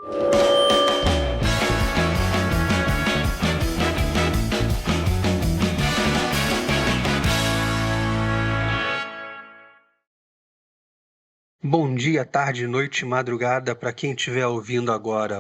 Bom dia, tarde, noite, madrugada para quem estiver ouvindo agora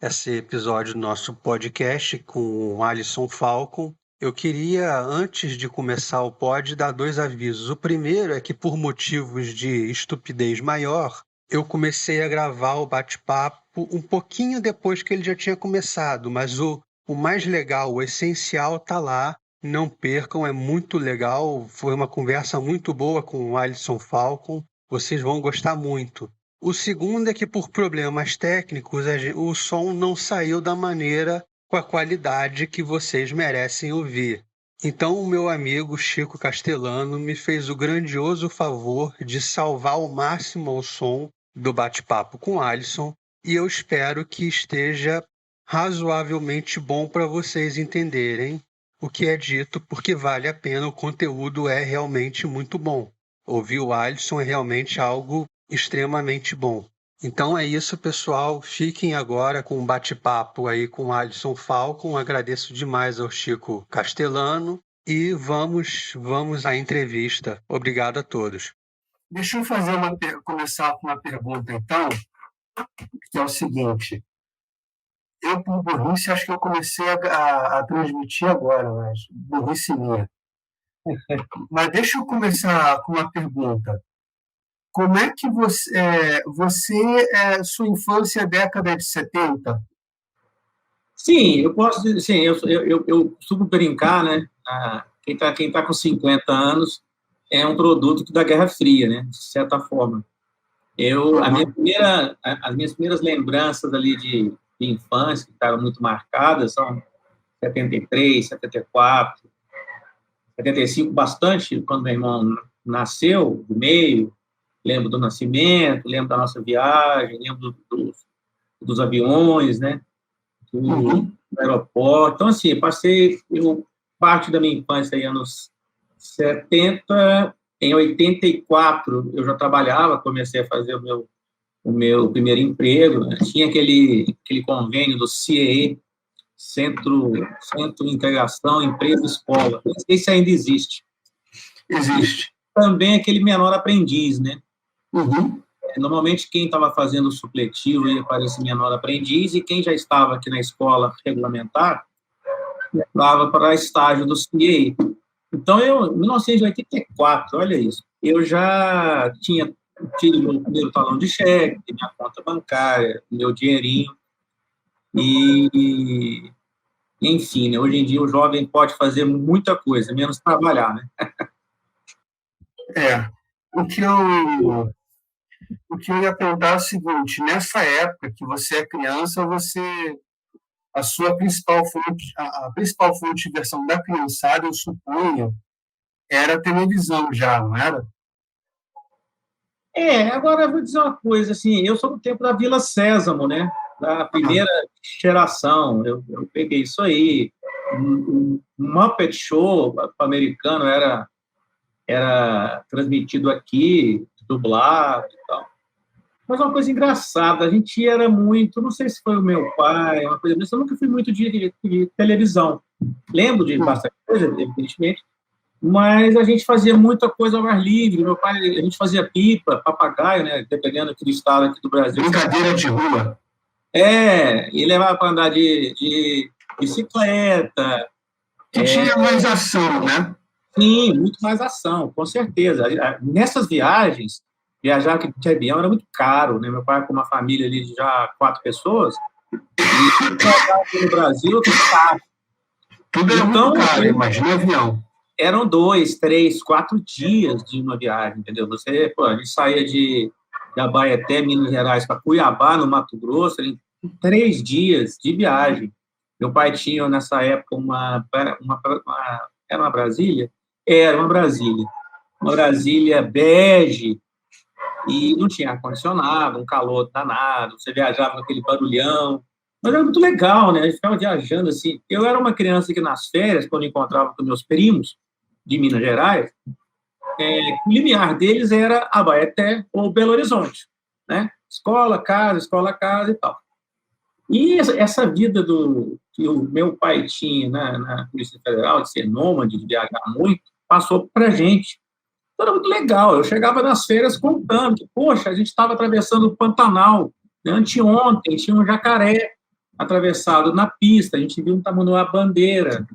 esse episódio do nosso podcast com o Alisson Falcon. Eu queria, antes de começar o pod, dar 2 avisos. O primeiro é que, por motivos de estupidez maior, eu comecei a gravar o bate-papo um pouquinho depois que ele já tinha começado, mas o mais legal, o essencial está lá. Não percam, é muito legal. Foi uma conversa muito boa com o Alisson Falcon. Vocês vão gostar muito. O segundo é que, por problemas técnicos, o som não saiu da maneira, com a qualidade que vocês merecem ouvir. Então, o meu amigo Chico Castellano me fez o grandioso favor de salvar ao máximo o som do bate-papo com Alisson, e eu espero que esteja razoavelmente bom para vocês entenderem o que é dito, porque vale a pena, o conteúdo é realmente muito bom. Ouvir o Alisson é realmente algo extremamente bom. Então é isso, pessoal. Fiquem agora com um bate-papo aí com o Alisson Falcon. Agradeço demais ao Chico Castellano e vamos à entrevista. Obrigado a todos. Deixa eu começar com uma pergunta, então, que é o seguinte. Eu, por burrice, acho que eu comecei a transmitir agora, mas burrice minha. Mas deixa eu começar com uma pergunta. Como é que sua infância é década de 70? Sim, eu posso dizer, sim, eu costumo brincar, né? Quem tá com 50 anos é um produto da Guerra Fria, né? De certa forma. As minhas primeiras lembranças ali de infância, que estavam muito marcadas, são 73, 74, 75, bastante, quando meu irmão nasceu, do meio, lembro do nascimento, lembro da nossa viagem, lembro dos aviões, né? Do aeroporto. Então, assim, parte da minha infância aí, anos 70, em 84, eu já trabalhava, comecei a fazer o meu primeiro emprego, né? Tinha aquele convênio do CIE, Centro de Integração Empresa-Escola. Não sei se ainda existe. Existe. Também aquele menor aprendiz, né? Uhum. Normalmente, quem estava fazendo o supletivo ia para esse menor aprendiz, e quem já estava aqui na escola regulamentar estava para estágio do CIE. Então, em 1984, olha isso, eu já tinha tido meu primeiro talão de cheque, minha conta bancária, meu dinheirinho, e, enfim, né, hoje em dia o jovem pode fazer muita coisa, menos trabalhar, né? O que eu ia perguntar é o seguinte: nessa época que você é criança, a principal fonte de diversão da criançada, eu suponho, era a televisão já, não era? Agora eu vou dizer uma coisa, assim, eu sou do tempo da Vila Sésamo, né? Da primeira geração, eu peguei isso aí. O Muppet Show americano era transmitido aqui, dublado e tal. Mas uma coisa engraçada, a gente era muito, não sei se foi o meu pai, uma coisa assim, eu nunca fui muito de televisão. Lembro de bastante coisa, evidentemente, mas a gente fazia muita coisa ao ar livre. Meu pai, a gente fazia pipa, papagaio, né, dependendo do estado aqui do Brasil. Brincadeira de rua. E levava para andar de bicicleta. Que tinha mais ação, né? Sim, muito mais ação, com certeza. Nessas viagens, viajar de avião era muito caro, né? Meu pai, com uma família ali de já 4 pessoas, e viajar aqui no Brasil, tudo caro. Tudo era muito caro, imagina avião. Eram 2, 3, 4 dias de uma viagem, entendeu? A gente saía de Abaeté, Minas Gerais, para Cuiabá, no Mato Grosso, em 3 dias de viagem. Meu pai tinha, nessa época, era uma Brasília? Era uma Brasília. Uma Brasília bege, e não tinha ar-condicionado, um calor danado, você viajava com aquele barulhão, mas era muito legal, né? A gente ficava viajando assim. Eu era uma criança que, nas férias, quando encontrava com meus primos de Minas Gerais, o limiar deles era Abaeté ou Belo Horizonte, né? Escola, casa e tal. E essa vida que o meu pai tinha na Polícia Federal, de ser nômade, de viajar muito, passou para a gente. Então, era muito legal. Eu chegava nas feiras contando que, poxa, a gente estava atravessando o Pantanal, né? Anteontem tinha um jacaré atravessado na pista, a gente viu um tamanduá-bandeira,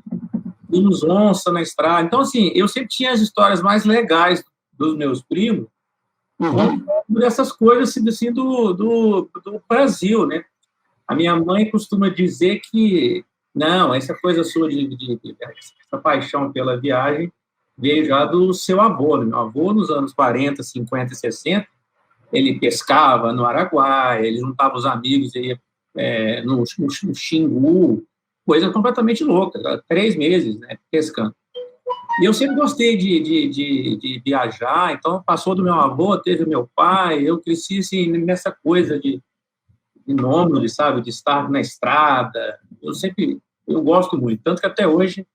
vimos onça na estrada. Então, assim, eu sempre tinha as histórias mais legais dos meus primos, dessas coisas assim, do Brasil, né? A minha mãe costuma dizer que, não, essa coisa sua essa paixão pela viagem veio já do seu avô. Meu avô, nos anos 40, 50 e 60, ele pescava no Araguaia, ele juntava os amigos e ia no Xingu, coisa completamente louca, 3 meses, né, pescando. E eu sempre gostei de viajar, então passou do meu avô, teve meu pai, eu cresci assim, nessa coisa de nômade, sabe, de estar na estrada. Eu gosto muito, tanto que até hoje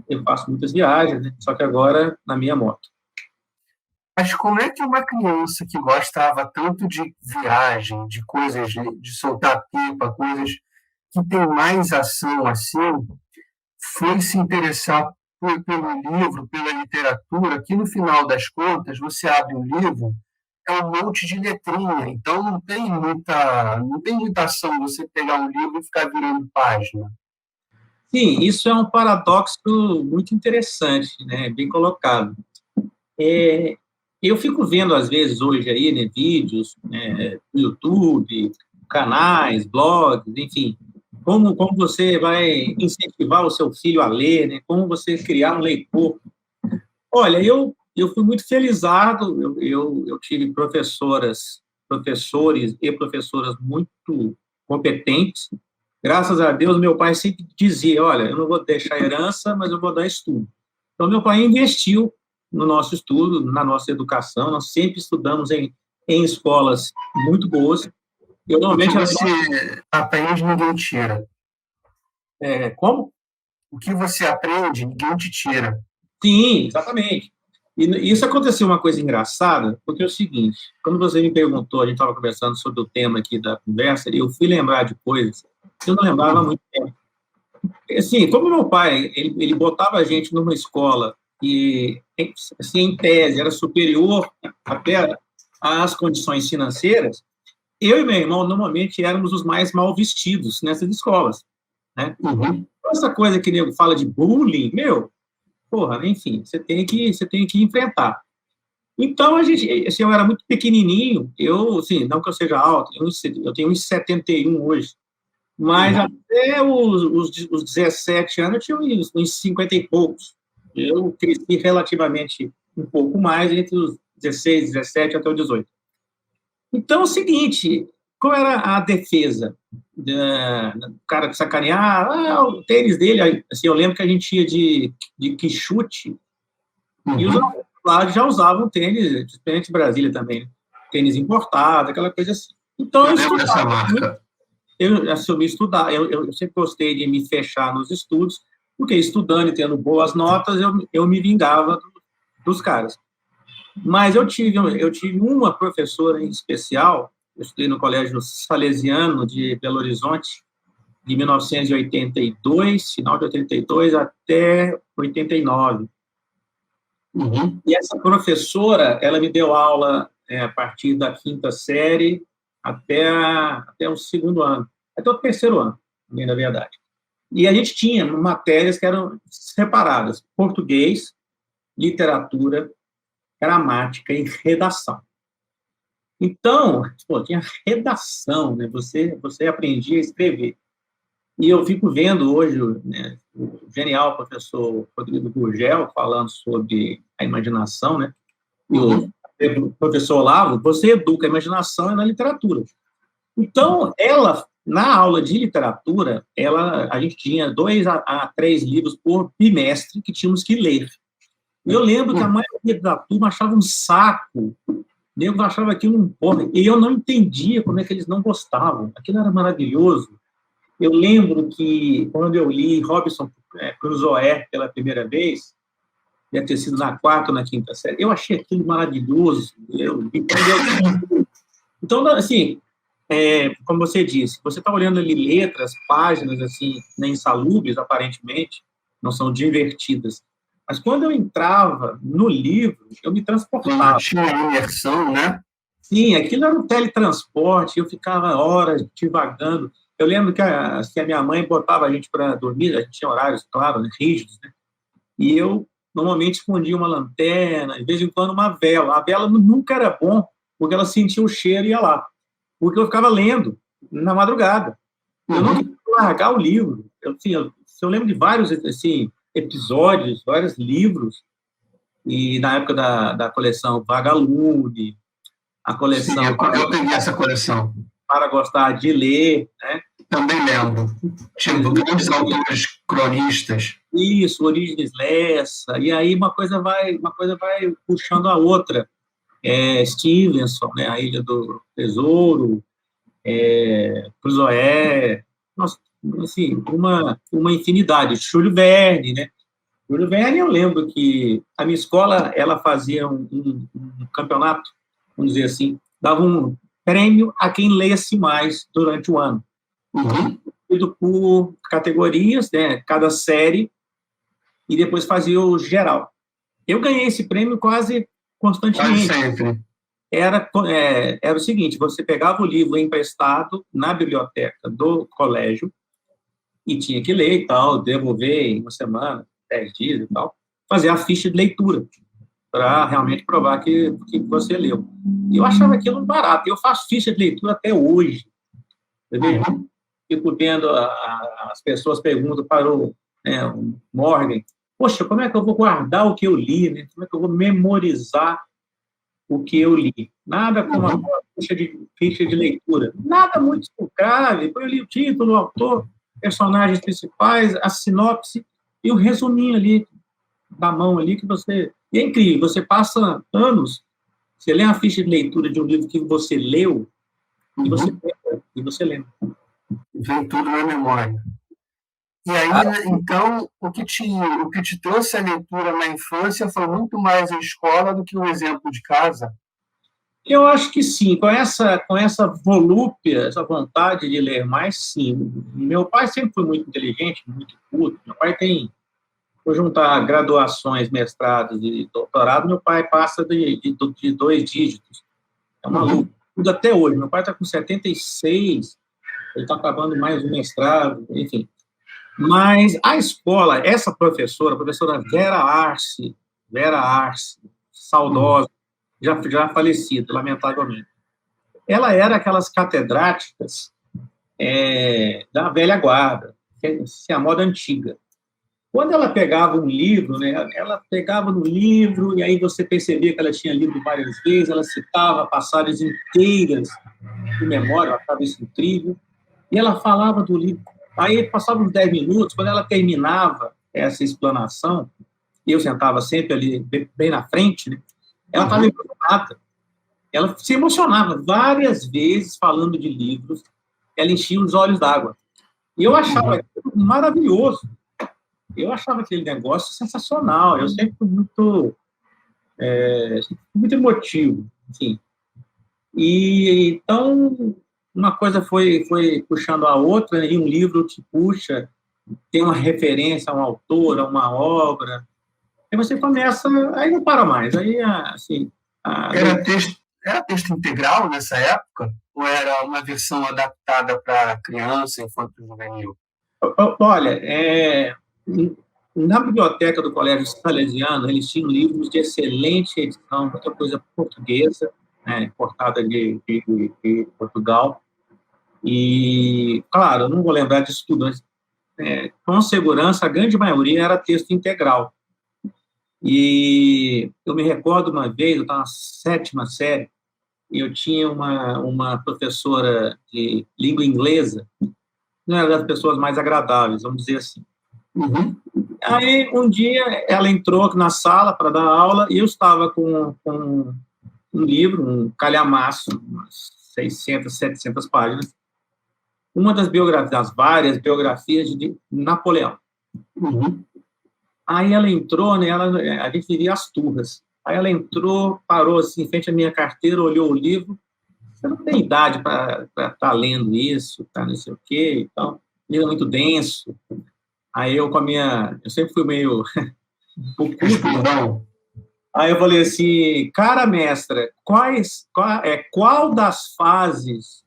eu faço muitas viagens, né? Só que agora na minha moto. Mas como é que uma criança que gostava tanto de viagem, de coisas, de soltar pipa, coisas que tem mais ação assim, foi se interessar pelo livro, pela literatura, que no final das contas, você abre um livro, é um monte de letrinha, então não tem muita ação você pegar um livro e ficar virando página. Sim, isso é um paradoxo muito interessante, né? Bem colocado. Eu fico vendo, às vezes, hoje aí, né, vídeos, né, no YouTube, canais, blogs, enfim, como você vai incentivar o seu filho a ler, né? Como você criar um leitor. Olha, eu fui muito felizado, eu tive professores e professoras muito competentes. Graças a Deus, meu pai sempre dizia, olha, eu não vou deixar herança, mas eu vou dar estudo. Então, meu pai investiu no nosso estudo, na nossa educação, nós sempre estudamos em escolas muito boas. Eu, normalmente, o que você aprende, ninguém tira. Como? O que você aprende, ninguém te tira. Sim, exatamente. E isso aconteceu uma coisa engraçada, porque é o seguinte, quando você me perguntou, a gente estava conversando sobre o tema aqui da conversa, e eu fui lembrar de coisas que eu não lembrava há muito tempo. Assim, como meu pai, ele botava a gente numa escola que, assim, em tese, era superior até às condições financeiras, eu e meu irmão, normalmente, éramos os mais mal vestidos nessas escolas, né? Essa coisa que nego fala de bullying, porra, enfim, você tem que enfrentar. Então, assim, eu era muito pequenininho, assim, não que eu seja alto, eu tenho 1,71 hoje, mas até os 17 anos eu tinha uns 50 e poucos. Eu cresci relativamente um pouco mais entre os 16, 17 até os 18. Então, é o seguinte, qual era a defesa? O cara que sacanear, o tênis dele, assim, eu lembro que a gente ia de quichute, e os lá já usavam tênis, diferente de Brasília também, né? Tênis importado, aquela coisa assim. Então, eu lembro dessa marca. Eu assumi estudar, eu sempre gostei de me fechar nos estudos, porque estudando e tendo boas notas, eu me vingava dos caras. Mas eu tive uma professora em especial, eu estudei no Colégio Salesiano de Belo Horizonte, de 1982, final de 82 até 89. E essa professora, ela me deu aula a partir da 5ª série até o 2º ano, até o 3º ano, na verdade. E a gente tinha matérias que eram separadas: português, literatura, gramática e redação. Então, tinha redação, né? Você aprendia a escrever. E eu fico vendo hoje, né, o genial professor Rodrigo Gurgel falando sobre a imaginação, né? E o professor Olavo, você educa a imaginação na literatura. Então, na aula de literatura, a gente tinha 2 a 3 livros por bimestre que tínhamos que ler. E eu lembro que a maioria da turma achava um saco, eu achava aquilo um porra, e eu não entendia como é que eles não gostavam. Aquilo era maravilhoso. Eu lembro que, quando eu li Robinson Crusoe pela primeira vez, deve ter sido na 4ª ou na 5ª série, eu achei aquilo maravilhoso. Então, assim, como você disse, você está olhando ali letras, páginas, assim, né, insalubres, aparentemente, não são divertidas. Mas quando eu entrava no livro, eu me transportava. Tinha imersão, né? Sim, aquilo era um teletransporte, eu ficava horas divagando. Eu lembro que a minha mãe botava a gente para dormir, a gente tinha horários, claro, né, rígidos, né? E eu, normalmente, escondia uma lanterna, de vez em quando uma vela. A vela nunca era bom, porque ela sentia o cheiro e ia lá. Porque eu ficava lendo na madrugada. Eu não queria largar o livro. Eu lembro de vários assim, episódios, vários livros, e na época da coleção Vagalume, a coleção... Sim, eu peguei essa coleção. Para gostar de ler, né? Também lembro. Tipo, grandes autores cronistas. Isso, Origens Lessa, e aí uma coisa vai puxando a outra. Stevenson, né? A Ilha do Tesouro, Cruzoé, nossa, assim, uma infinidade. Júlio Verne, né? Júlio Verne, eu lembro que a minha escola, ela fazia um campeonato, vamos dizer assim, dava um prêmio a quem lesse mais durante o ano. Por categorias, né? Cada série, e depois fazia o geral. Eu ganhei esse prêmio quase constantemente. Quase sempre. Era o seguinte, você pegava o livro emprestado na biblioteca do colégio e tinha que ler e tal, devolver em uma semana, 10 dias e tal, fazer a ficha de leitura para realmente provar que você leu. E eu achava aquilo barato. Eu faço ficha de leitura até hoje. Entendeu? Fico vendo, as pessoas perguntam para o Morgan, poxa, como é que eu vou guardar o que eu li? Né? Como é que eu vou memorizar o que eu li? Nada como a ficha de leitura. Nada muito grave. Eu li o título, o autor, personagens principais, a sinopse e o resuminho ali, da mão ali, que você... E é incrível, você passa anos, você lê a ficha de leitura de um livro que você leu, e você lembra. Vem tudo na memória. E aí, então, o que te trouxe a leitura na infância foi muito mais a escola do que o exemplo de casa? Eu acho que sim, com essa volúpia, essa vontade de ler mais, sim. Meu pai sempre foi muito inteligente, muito culto. Meu pai por juntar graduações, mestrados e doutorado, meu pai passa de 2 dígitos. É uma luta. Tudo até hoje. Meu pai está com 76, ele está acabando mais um mestrado, enfim. Mas a escola, essa professora, a professora Vera Arce, saudosa, já falecida, lamentavelmente, ela era aquelas catedráticas da velha guarda, que é a moda antiga. Quando ela pegava um livro, né, ela pegava no livro e aí você percebia que ela tinha lido várias vezes, ela citava passagens inteiras de memória, eu achava isso incrível, e ela falava do livro. Aí passavam uns 10 minutos, quando ela terminava essa explanação, eu sentava sempre ali bem na frente, né, ela estava emocionada. Ela se emocionava várias vezes falando de livros, ela enchia os olhos d'água. E eu achava aquilo maravilhoso. Eu achava aquele negócio sensacional. Eu sempre fui muito emotivo, enfim. E então uma coisa foi puxando a outra, e um livro te puxa, tem uma referência a um autor, a uma obra, e você começa, aí não para mais. Aí, assim... Era texto integral nessa época? Ou era uma versão adaptada para criança, infanto-juvenil? Olha, na biblioteca do Colégio Salesiano, eles tinham livros de excelente edição, muita coisa portuguesa, né, importada de Portugal. E, claro, eu não vou lembrar disso tudo, mas com segurança, a grande maioria era texto integral. E eu me recordo uma vez, eu estava na 7ª série, e eu tinha uma professora de língua inglesa, não era das pessoas mais agradáveis, vamos dizer assim. Aí, um dia, ela entrou na sala para dar aula, e eu estava com um livro, um calhamaço, umas 600, 700 páginas, uma das várias biografias de Napoleão. Aí ela entrou, né, a gente vivia as turras. Aí ela entrou, parou assim, em frente à minha carteira, olhou o livro, você não tem idade para estar lendo isso, tá não sei o quê, então, livro muito denso. Aí eu sempre fui meio pouco. Aí eu falei assim, cara mestra, qual das fases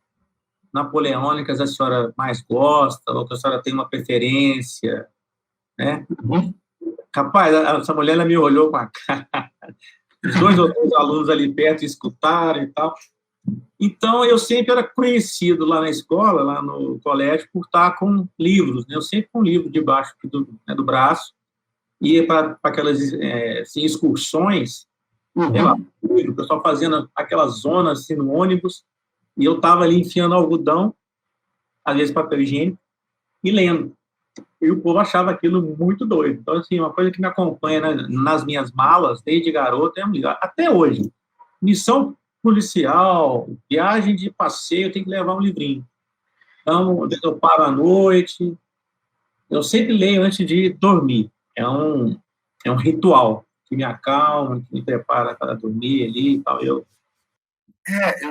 napoleônicas a senhora mais gosta, ou que a senhora tem uma preferência, né? Capaz, essa mulher ela me olhou com a cara, os 2 outros alunos ali perto escutaram e tal. Então, eu sempre era conhecido lá na escola, lá no colégio, por estar com livros, né? Eu sempre com um livro debaixo do braço, ia para aquelas assim, excursões, sei lá, o pessoal fazendo aquela zona assim, no ônibus, e eu estava ali enfiando algodão, às vezes papel higiênico, e lendo. E o povo achava aquilo muito doido. Então, assim, uma coisa que me acompanha nas minhas malas, desde garoto, até hoje. Missão policial, viagem de passeio, eu tenho que levar um livrinho. Então, eu paro à noite, eu sempre leio antes de dormir. É um ritual que me acalma, que me prepara para dormir ali e tal. Eu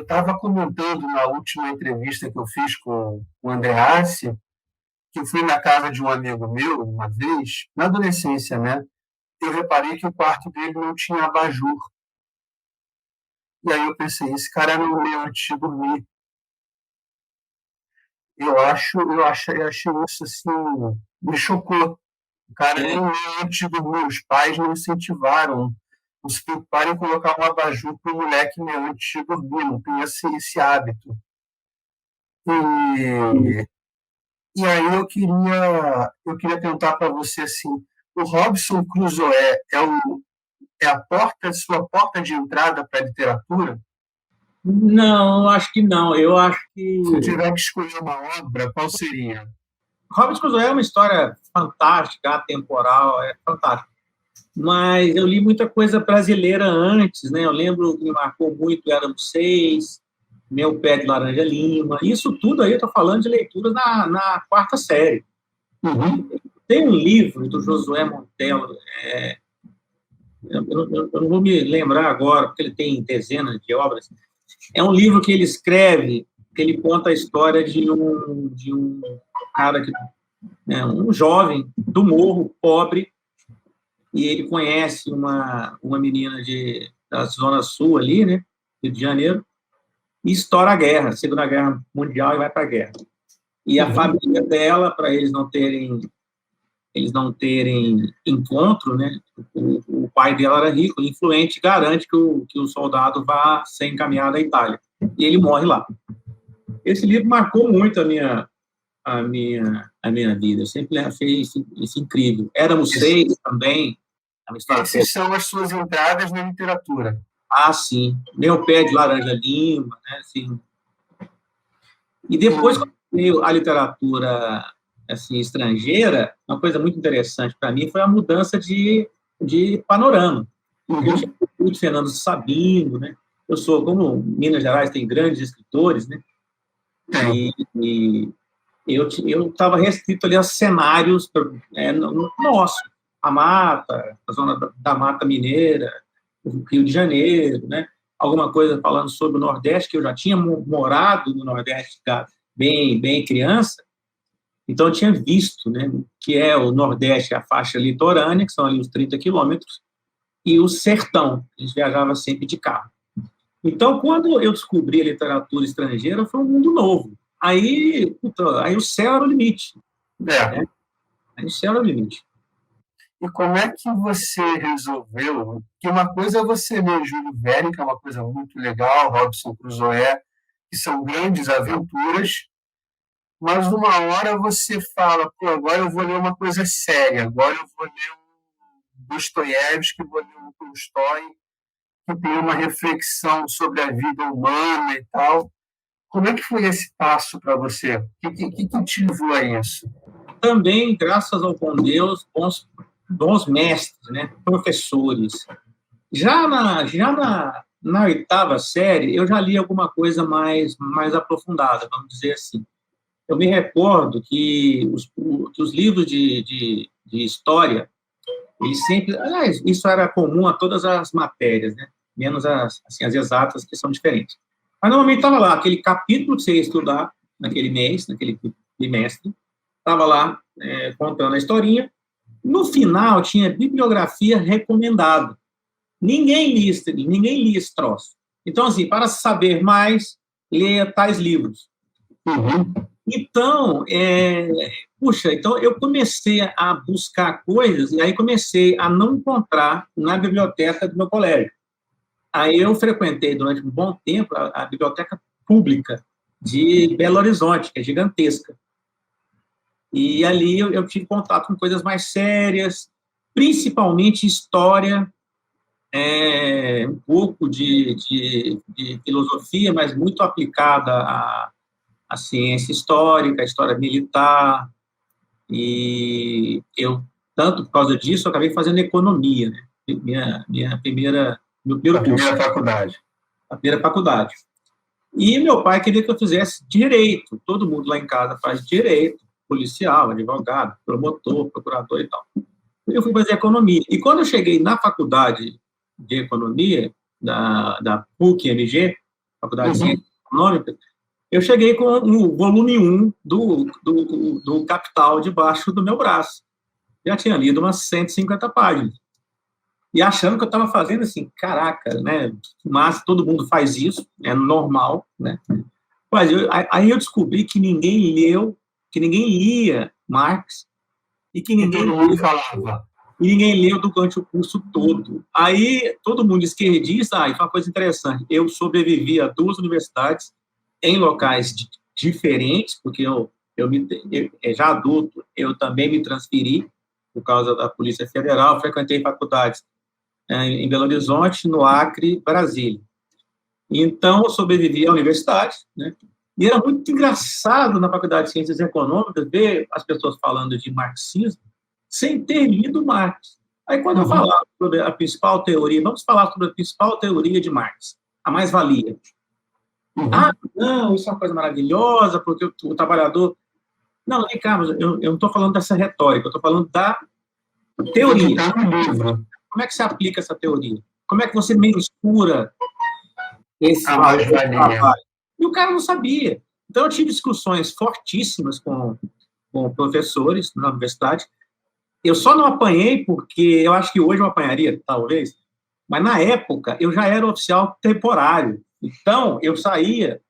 estava comentando na última entrevista que eu fiz com o Andreassi, que eu fui na casa de um amigo meu, uma vez, na adolescência, né? Eu reparei que o quarto dele não tinha abajur. E aí eu pensei, esse cara não lê antes de dormir. Eu achei isso assim, me chocou. O cara nem lê antes de dormir. Os pais não incentivaram, não se preocuparam em colocar um abajur para o moleque ler antes de dormir. Não tem esse hábito. E aí eu queria perguntar para você assim, o Robinson Crusoe é sua porta de entrada para a literatura? Não, acho que não. Eu acho que... Se tiver que escolher uma obra, qual seria? Robinson Crusoe é uma história fantástica, atemporal, é fantástico. Mas eu li muita coisa brasileira antes, né? Eu lembro que me marcou muito Éramos Seis, Meu Pé de Laranja Lima. Isso tudo aí eu estou falando de leituras na 4ª série. Tem um livro do Josué Montello, eu não vou me lembrar agora, porque ele tem dezenas de obras. É um livro que ele escreve, que ele conta a história de um cara, um jovem do morro, pobre, e ele conhece uma menina da Zona Sul ali, né, Rio de Janeiro, e estoura a guerra, a Segunda Guerra Mundial, e vai para a guerra. E a família dela, para eles não terem encontro, né? O pai dela era rico, influente, garante que o soldado vá ser encaminhado à Itália. E ele morre lá. Esse livro marcou muito a minha vida. Eu sempre achei isso incrível. Éramos Seis também. Essas são as suas entradas na literatura. Ah, sim. Meu Pé de Laranja Lima, né? Assim. E depois, quando veio a literatura assim, estrangeira, uma coisa muito interessante para mim foi a mudança de panorama. Eu tinha muito Fernando Sabino, né? Eu sou, como Minas Gerais tem grandes escritores, né? E eu estava restrito ali aos cenários nossos, a mata, a zona da Mata Mineira, o Rio de Janeiro, né? Alguma coisa falando sobre o Nordeste, que eu já tinha morado no Nordeste bem criança, então eu tinha visto, né, que é o Nordeste, a faixa litorânea, que são ali os 30 quilômetros, e o sertão, a gente viajava sempre de carro. Então, quando eu descobri a literatura estrangeira, foi um mundo novo. Aí o céu era o limite. Né? Aí o céu era o limite. E como é que você resolveu? Que uma coisa é você ler Júlio Verne, que é uma coisa muito legal, Robinson Crusoe, que são grandes aventuras, mas numa hora você fala, pô, agora eu vou ler uma coisa séria, agora eu vou ler um Dostoiévski, vou ler um Tolstói, que tem uma reflexão sobre a vida humana e tal. Como é que foi esse passo para você? O que te levou a isso? Também, graças ao bom Deus, bons mestres, né? Professores. Já na 8ª série, eu já li alguma coisa mais aprofundada, vamos dizer assim. Eu me recordo que os livros de história, eles sempre... isso era comum a todas as matérias, né? Menos as exatas, que são diferentes. Mas normalmente estava lá aquele capítulo que você ia estudar naquele mês, naquele bimestre, estava lá contando a historinha. No final, tinha bibliografia recomendada. Ninguém lia esse troço. Então, assim, para saber mais, leia tais livros. Uhum. Então, então eu comecei a buscar coisas e aí comecei a não encontrar na biblioteca do meu colégio. Aí eu frequentei durante um bom tempo a biblioteca pública de Belo Horizonte, que é gigantesca. E ali eu tive contato com coisas mais sérias, principalmente história, um pouco de filosofia, mas muito aplicada à ciência histórica, à história militar. E eu, tanto por causa disso, eu acabei fazendo economia, né? Meu primeiro curso. A primeira faculdade. E meu pai queria que eu fizesse direito. Todo mundo lá em casa faz direito, policial, advogado, promotor, procurador e tal. Eu fui fazer economia. E quando eu cheguei na faculdade de economia, da PUC-MG, Faculdade de Ciências Econômicas, eu cheguei com o volume 1 do Capital debaixo do meu braço. Já tinha lido umas 150 páginas. E achando que eu estava fazendo assim, caraca, né? Mas todo mundo faz isso, é normal, né? Mas aí eu descobri que ninguém lia Marx e que ninguém leu durante o curso todo. Aí todo mundo esquerdista, foi uma coisa interessante. Eu sobrevivi a 2 universidades em locais diferentes, porque eu já adulto, eu também me transferi por causa da Polícia Federal, frequentei faculdades em Belo Horizonte, no Acre, Brasília. Então, eu sobrevivi à universidade, né? E era muito engraçado na Faculdade de Ciências Econômicas ver as pessoas falando de marxismo sem ter lido Marx. Aí, quando eu falava sobre a principal teoria, vamos falar sobre a principal teoria de Marx, a mais-valia. Não, isso é uma coisa maravilhosa, porque o trabalhador... Não, vem cá, eu não estou falando dessa retórica, eu estou falando da teoria. Como é que você aplica essa teoria? Como é que você mensura esse trabalho? E o cara não sabia. Então, eu tive discussões fortíssimas com professores na universidade. Eu só não apanhei porque eu acho que hoje eu apanharia, talvez, mas na época eu já era oficial temporário. Então, eu saía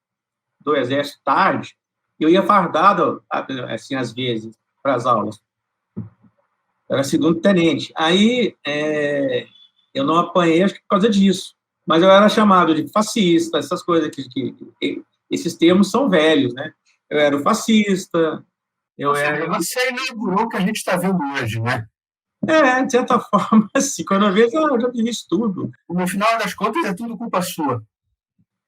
do exército tarde, eu ia fardado, assim, às vezes, para as aulas. Eu era segundo-tenente. Aí, eu não apanhei, acho que por causa disso. Mas eu era chamado de fascista, essas coisas que esses termos são velhos, né? Eu era o fascista, Você inaugurou o que a gente está vendo hoje, né? De certa forma, assim, quando eu vejo, eu já fiz tudo. No final das contas, é tudo culpa sua.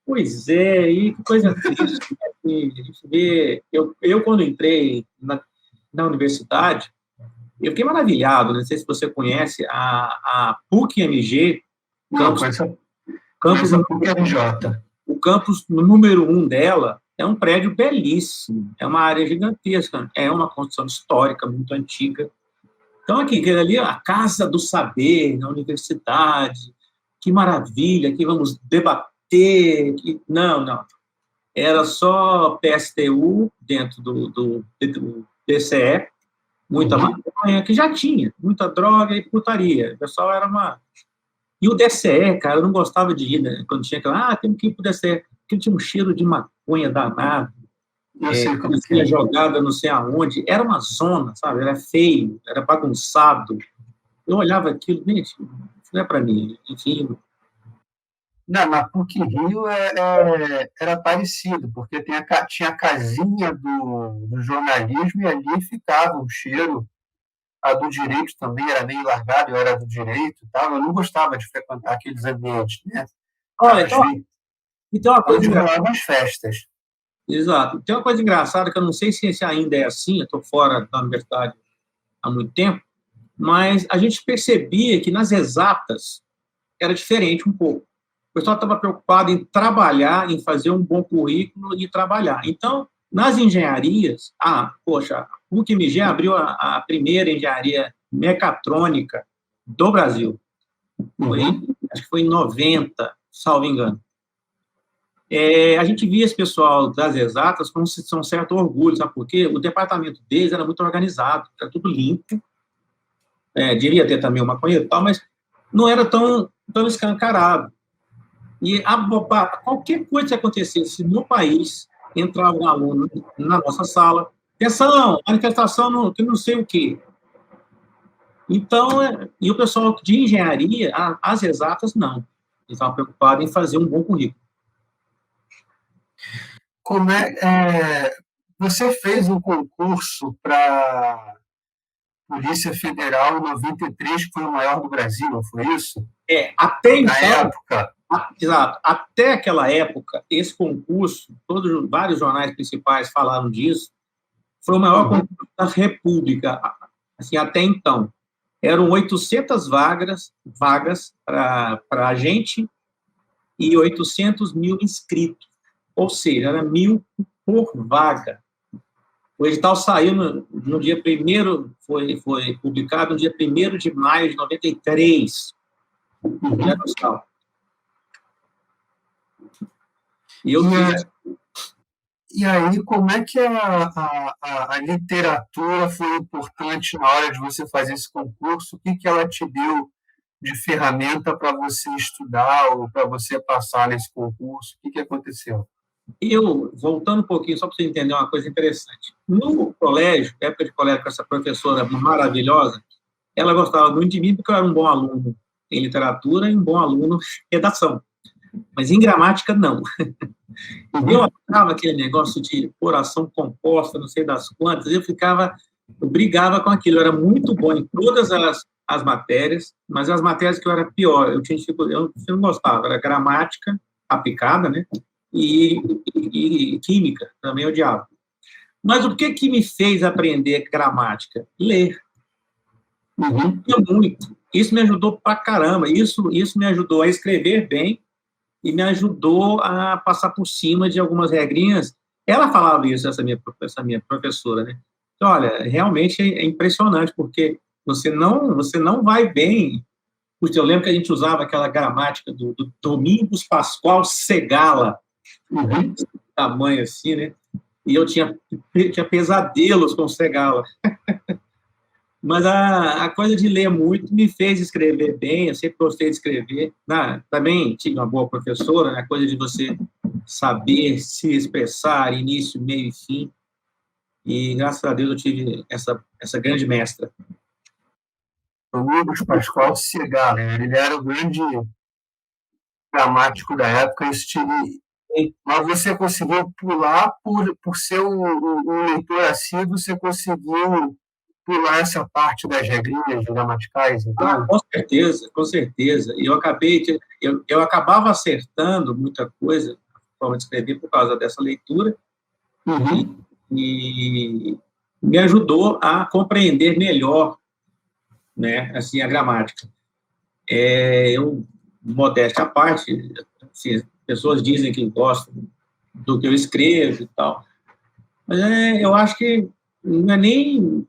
Pois é, e que coisa triste. A gente vê, eu quando entrei na universidade, eu fiquei maravilhado, não sei se você conhece, a PUC-MG, o campus número 1 dela é um prédio belíssimo, é uma área gigantesca, é uma construção histórica muito antiga. Então, aqui ali, a Casa do Saber, na universidade, que maravilha, aqui vamos debater. Não. Era só PSTU dentro do PCE, muita maconha, que já tinha, muita droga e putaria. O pessoal era uma... E o DCE, cara, eu não gostava de ir, né? Quando tinha aquela, temos que ir pro DCE, porque tinha um cheiro de maconha danado, tinha jogada não sei aonde, era uma zona, sabe? Era feio, era bagunçado. Eu olhava aquilo, gente, isso não é para mim, enfim. Não, na PUC-Rio era parecido, porque tinha a casinha do jornalismo e ali ficava o cheiro. A do direito também era meio largado, eu era do direito e tal. Eu não gostava de frequentar aqueles ambientes, né? Olha, então uma coisa engraçada nas festas. Exato. Tem uma coisa engraçada que eu não sei se ainda é assim, eu estou fora da universidade há muito tempo, mas a gente percebia que nas exatas era diferente um pouco. O pessoal estava preocupado em trabalhar, em fazer um bom currículo e trabalhar. Então, nas engenharias, a PUC-MG abriu a primeira engenharia mecatrônica do Brasil. Acho que foi em 90, salvo engano. A gente via esse pessoal das exatas com um certo orgulho, sabe por quê? O departamento deles era muito organizado, era tudo limpo, devia ter também uma maconheiro e tal, mas não era tão escancarado. E qualquer coisa que acontecesse no país, entrava um aluno na nossa sala, atenção, manifestação que não sei o quê. Então, e o pessoal de engenharia, as exatas, não. Eles estavam preocupados em fazer um bom currículo. Você fez um concurso para Polícia Federal em 93, que foi o maior do Brasil, não foi isso? Até então... Na época. Exato. Até aquela época, esse concurso, vários jornais principais falaram disso, foi o maior concurso da República, assim, até então. Eram 800 vagas para agente e 800 mil inscritos. Ou seja, era 1.000 por vaga. O edital saiu no dia 1º, foi publicado no dia 1º de maio de 93. E aí, como é que a literatura foi importante na hora de você fazer esse concurso? O que ela te deu de ferramenta para você estudar ou para você passar nesse concurso? O que aconteceu? Voltando um pouquinho, só para você entender uma coisa interessante. No colégio, época de colégio com essa professora maravilhosa, ela gostava muito de mim porque eu era um bom aluno em literatura e um bom aluno em redação. Mas em gramática, não. Eu achava aquele negócio de oração composta, não sei das quantas, eu brigava com aquilo. Eu era muito bom em todas as matérias, mas as matérias que eu era pior, eu não gostava, era gramática aplicada, né? E química, também odiava. Mas o que me fez aprender gramática? Ler. Muito. Isso me ajudou pra caramba. Isso me ajudou a escrever bem e me ajudou a passar por cima de algumas regrinhas. Ela falava isso, essa minha professora, né? Então, olha, realmente é impressionante, porque você não vai bem. Eu lembro que a gente usava aquela gramática do Domingos Pascoal Segala, tamanho assim, né? E eu tinha pesadelos com Segala. Mas a coisa de ler muito me fez escrever bem, eu sempre gostei de escrever. Também tive uma boa professora, né? A coisa de você saber se expressar, início, meio e fim. E, graças a Deus, eu tive essa grande mestra. Domingos Pascoal Segala, ele era o grande gramático da época. Mas você conseguiu pular, por ser um leitor assíduo, você conseguiu pular essa parte das regrinhas gramaticais, então? Com certeza. E eu acabava acertando muita coisa, na forma de escrever, por causa dessa leitura, e me ajudou a compreender melhor, né, assim, a gramática. Modéstia à parte, assim, pessoas dizem que gostam do que eu escrevo e tal, mas eu acho que não é nem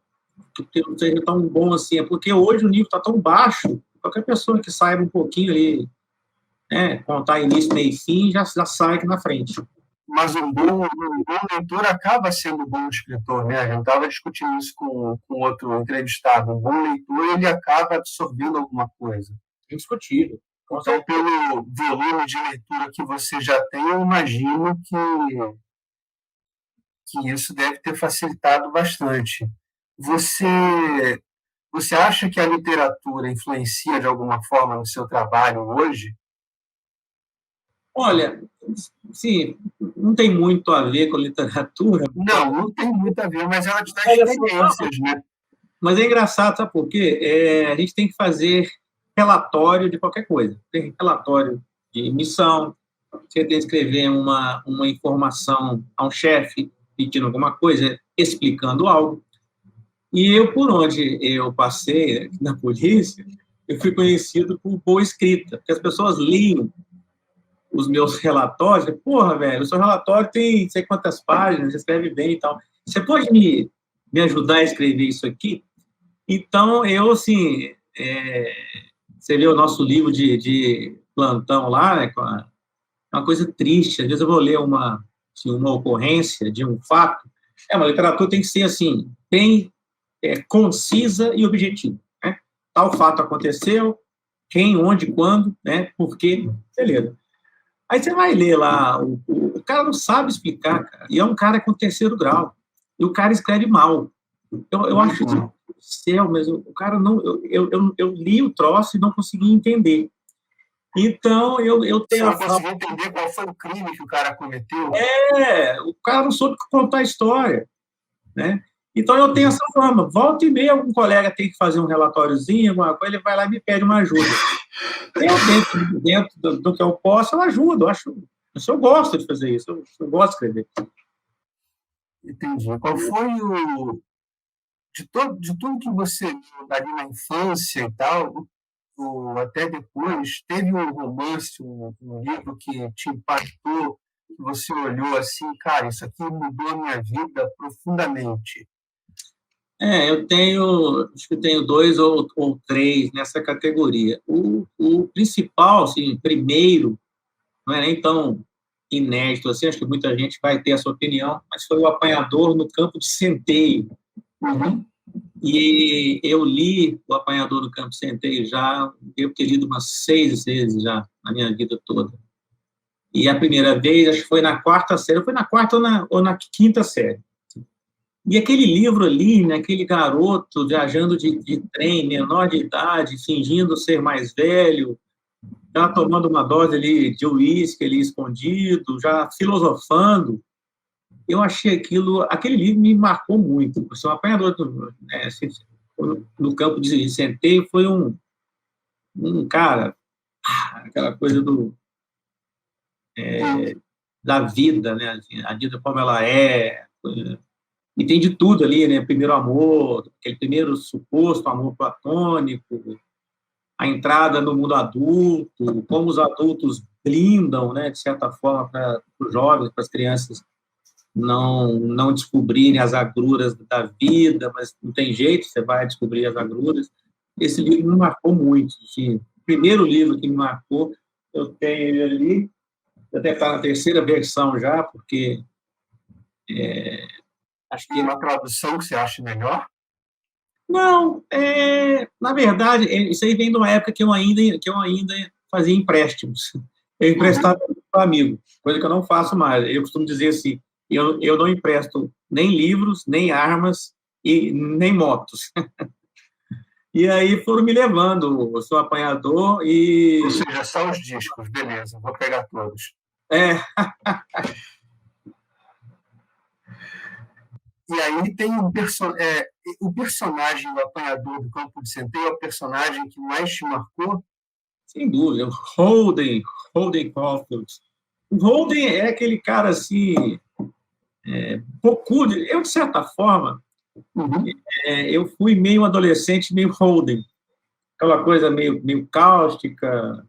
porque não seja tão bom assim, é porque hoje o nível está tão baixo, qualquer pessoa que saiba um pouquinho ali, né, contar início, meio e fim, já sai aqui na frente. Mas um bom leitor acaba sendo um bom escritor, né? A gente estava discutindo isso com outro entrevistado. Um bom leitor, ele acaba absorvendo alguma coisa. Indiscutível. Então, pelo volume de leitura que você já tem, eu imagino que isso deve ter facilitado bastante. Você acha que a literatura influencia de alguma forma no seu trabalho hoje? Olha, sim, não tem muito a ver com literatura. Não tem muito a ver, mas ela te dá experiências, né? Mas é engraçado, sabe por quê? A gente tem que fazer relatório de qualquer coisa. Tem relatório de missão, você tem que escrever uma informação a um chefe pedindo alguma coisa, explicando algo. E por onde eu passei na polícia, eu fui conhecido por boa escrita, porque as pessoas liam os meus relatórios, porra, velho, o seu relatório tem não sei quantas páginas, você escreve bem e tal. Você pode me ajudar a escrever isso aqui? Então, eu, assim, você vê o nosso livro de plantão lá, né, com é uma coisa triste. Às vezes eu vou ler assim, uma ocorrência de um fato. Uma literatura tem que ser assim, bem concisa e objetiva, né? Tal fato aconteceu, quem, onde, quando, né? Por quê, beleza. Aí você vai ler lá, o cara não sabe explicar, cara, e é um cara com terceiro grau, e o cara escreve mal. Eu acho que céu mesmo, o cara não, eu li o troço e não consegui entender. Então, eu tenho Você não conseguiu entender qual foi o crime que o cara cometeu? o cara não soube contar a história, né? Então, eu tenho essa forma. Volta e meia, algum colega tem que fazer um relatóriozinho, alguma coisa, ele vai lá e me pede uma ajuda. Dentro do que eu posso, eu ajudo. Eu gosto de fazer isso, eu gosto de escrever. Entendi. Qual foi de tudo que você viu ali na infância e tal, até depois, teve um romance, um livro que te impactou, que você olhou assim, cara, isso aqui mudou a minha vida profundamente? Acho que tenho 2 ou 3 nessa categoria. O principal, assim, primeiro, não é nem tão inédito assim, acho que muita gente vai ter a sua opinião, mas foi O Apanhador no Campo de Centeio. Uhum. E eu li O Apanhador no Campo de Centeio já, devo ter lido umas 6 vezes já na minha vida toda. E a primeira vez, acho que foi na 4ª série, foi na 4ª ou na 5ª série. E aquele livro ali, né, aquele garoto viajando de trem, menor de idade, fingindo ser mais velho, já tomando uma dose ali de uísque ali escondido, já filosofando, eu achei aquele livro me marcou muito. O Apanhador no Campo de Centeio foi um cara, aquela coisa da vida, né, assim, a vida como ela é, e tem de tudo ali, né, primeiro amor, aquele primeiro suposto amor platônico, a entrada no mundo adulto, como os adultos blindam, né, de certa forma, para os jovens, para as crianças não descobrirem as agruras da vida, mas não tem jeito, você vai descobrir as agruras. Esse livro me marcou muito. Assim, o primeiro livro que me marcou, eu tenho ele ali, até está na 3ª versão já, porque Acho que uma tradução que você acha melhor? Não, na verdade, isso aí vem de uma época que eu ainda fazia empréstimos. Eu emprestava para amigo, coisa que eu não faço mais. Eu costumo dizer assim, eu não empresto nem livros, nem armas e nem motos. E aí foram me levando, eu sou apanhador e... Ou seja, só os discos, beleza, vou pegar todos. E aí tem o personagem do Apanhador do Campo de Centeio, é o personagem que mais te marcou? Sem dúvida, Holden Caulfield. O Holden é aquele cara assim, bocudo. Eu, de certa forma, eu fui meio adolescente, meio Holden. Aquela coisa meio cáustica.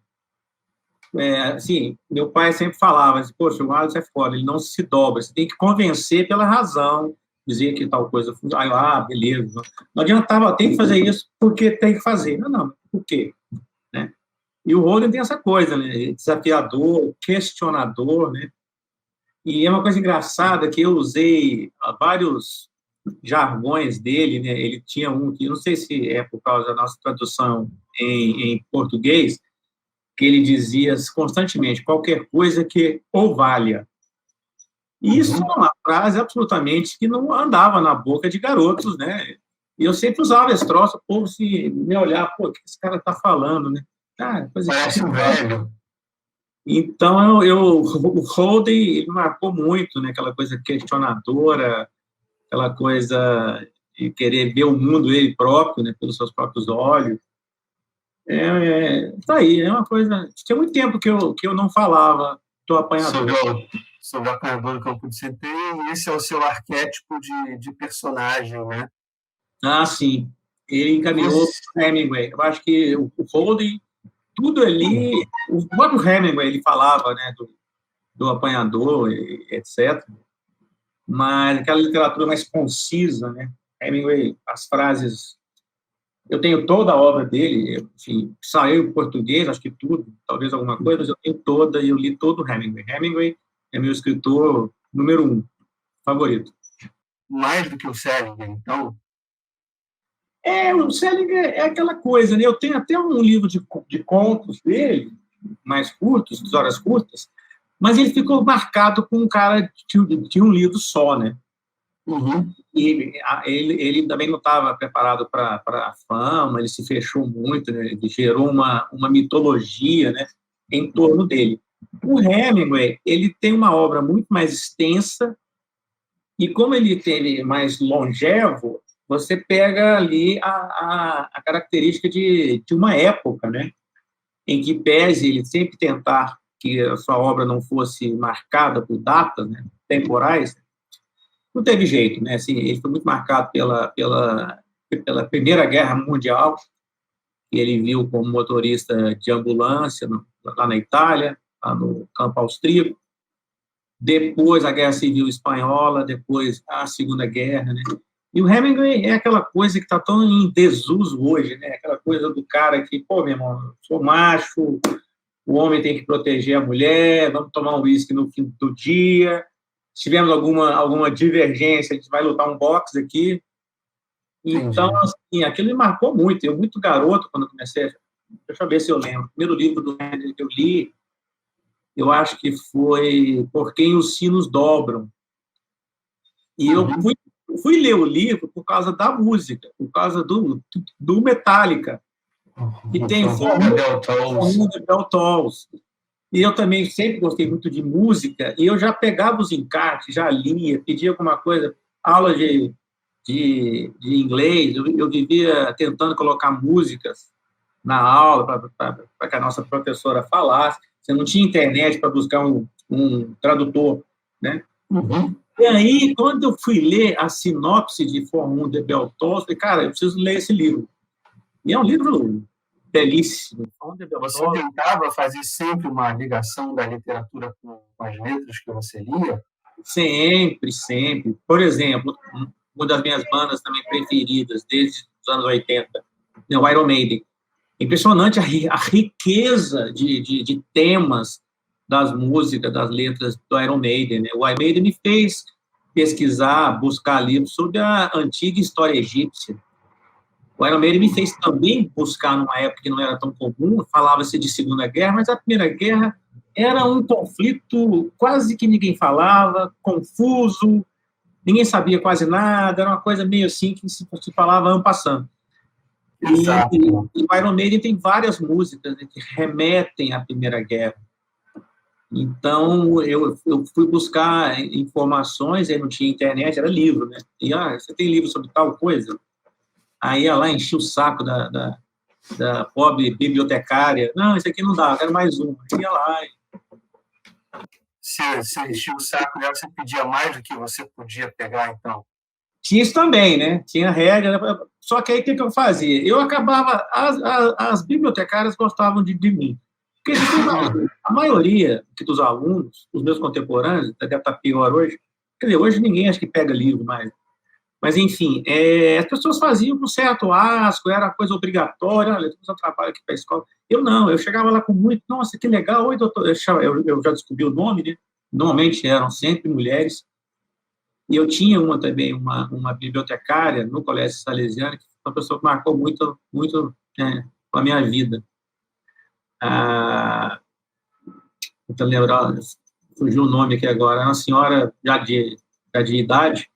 Assim, meu pai sempre falava assim, poxa, o Alisson é foda, ele não se dobra, você tem que convencer pela razão, dizer que tal coisa funciona. Beleza. Não adiantava, tem que fazer isso porque tem que fazer. Não, por quê? Né? E o Holden tem essa coisa, né? Desafiador, questionador, né? E é uma coisa engraçada que eu usei vários jargões dele, né? Ele tinha um que, não sei se é por causa da nossa tradução em português, que ele dizia constantemente, qualquer coisa que ou valha. E isso é uma frase absolutamente que não andava na boca de garotos, né? E eu sempre usava esse troço, o povo se me olhar, pô, o que esse cara está falando, né? Parece um velho. Então, o Holden ele marcou muito, né? Aquela coisa questionadora, aquela coisa de querer ver o mundo ele próprio, né? Pelos seus próprios olhos. Tá aí, é uma coisa... Tinha muito tempo que eu não falava do apanhador. Sobre o Apanhador do Campo de Centeio, e esse é o seu arquétipo de personagem, né? Sim. Ele encaminhou o Hemingway. Eu acho que o Holden, tudo ali... O próprio Hemingway, ele falava, né? Do apanhador, etc. Mas aquela literatura mais concisa, né? Hemingway, as frases Eu tenho toda a obra dele, enfim, saiu em português, acho que tudo, talvez alguma coisa, mas eu tenho toda e eu li todo o Hemingway. Hemingway é meu escritor número 1, favorito. Mais do que o Salinger, então? O Salinger é aquela coisa, né? Eu tenho até um livro de contos dele, mais curtos, de horas curtas, mas ele ficou marcado com um cara de um livro só, né? Uhum. E ele também não estava preparado para a fama, ele se fechou muito, né? Ele gerou uma mitologia, né, em torno dele. O Hemingway, ele tem uma obra muito mais extensa e como ele teve mais longevo, você pega ali a característica de uma época, né, em que pese ele sempre tentar que a sua obra não fosse marcada por datas, né, temporais, não teve jeito, né? Assim, ele foi muito marcado pela Primeira Guerra Mundial, que ele viu como motorista de ambulância lá na Itália, lá no campo austríaco. Depois a Guerra Civil Espanhola, depois a Segunda Guerra, né? E o Hemingway é aquela coisa que está tão em desuso hoje, né? Aquela coisa do cara que, pô, meu irmão, eu sou macho, o homem tem que proteger a mulher, vamos tomar um uísque no fim do dia, se tivermos alguma divergência, a gente vai lutar um boxe aqui. Então, Entendi. assim, aquilo me marcou muito. Eu, muito garoto, quando eu comecei, deixa eu ver se eu lembro. O primeiro livro do Hemingway que eu li, eu acho que foi Por Quem os Sinos Dobram. E eu Uhum. fui ler o livro por causa da música, por causa do Metallica, que tem Uhum. de Bell Tolls. E eu também sempre gostei muito de música, e eu já pegava os encartes, já lia, pedia alguma coisa, aula de inglês, eu vivia tentando colocar músicas na aula para que a nossa professora falasse. Você não tinha internet para buscar um tradutor, né? Uhum. E aí, quando eu fui ler a sinopse de Fórmula 1 de Bell Tolstoy, falei, cara, eu preciso ler esse livro. E é um livro belíssimo. Você tentava fazer sempre uma ligação da literatura com as letras que você lia? Sempre, sempre. Por exemplo, uma das minhas bandas também preferidas, desde os anos 80, é o Iron Maiden. Impressionante a riqueza de temas das músicas, das letras do Iron Maiden. Né? O Iron Maiden me fez pesquisar, buscar livros sobre a antiga história egípcia. O Iron Maiden me fez também buscar numa época que não era tão comum, falava-se de Segunda Guerra, mas a Primeira Guerra era um conflito quase que ninguém falava, confuso, ninguém sabia quase nada, era uma coisa meio assim que se falava en passant. E o Iron Maiden tem várias músicas, né, que remetem à Primeira Guerra. Então, eu fui buscar informações, aí não tinha internet, era livro, né? E, você tem livro sobre tal coisa? Aí ia lá, enchia o saco da pobre bibliotecária. Não, isso aqui não dá, eu quero mais um. Aí ia lá. Você enchia o saco dela, você pedia mais do que você podia pegar, então? Tinha isso também, né? Tinha regra. Só que aí o que eu fazia? Eu acabava. As bibliotecárias gostavam de mim. Porque a maioria dos alunos, os meus contemporâneos, deve estar pior hoje. Quer dizer, hoje ninguém acha que pega livro mais. Mas, enfim, as pessoas faziam com certo asco, era coisa obrigatória. Olha, eu trabalho aqui para a escola. Eu não, eu chegava lá com muito. Nossa, que legal. Oi, doutor. Eu já descobri o nome, né? Normalmente eram sempre mulheres. E eu tinha também, uma bibliotecária no Colégio Salesiano, que foi uma pessoa que marcou muito, muito com a minha vida. Então, lembrar, fugiu o nome aqui agora, é uma senhora já de idade,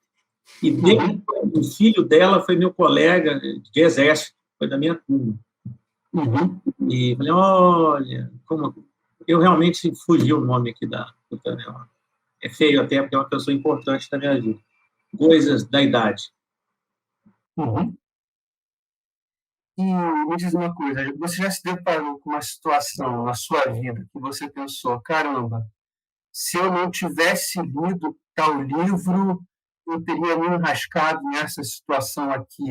e o filho dela foi meu colega de exército, foi da minha turma. E falei, olha, como eu realmente fugi o nome aqui do Tanel. É feio até, porque é uma pessoa importante da minha vida. Coisas da idade. E me diz uma coisa, você já se deparou com uma situação na sua vida que você pensou, caramba, se eu não tivesse lido tal livro, eu teria me enrascado nessa situação aqui.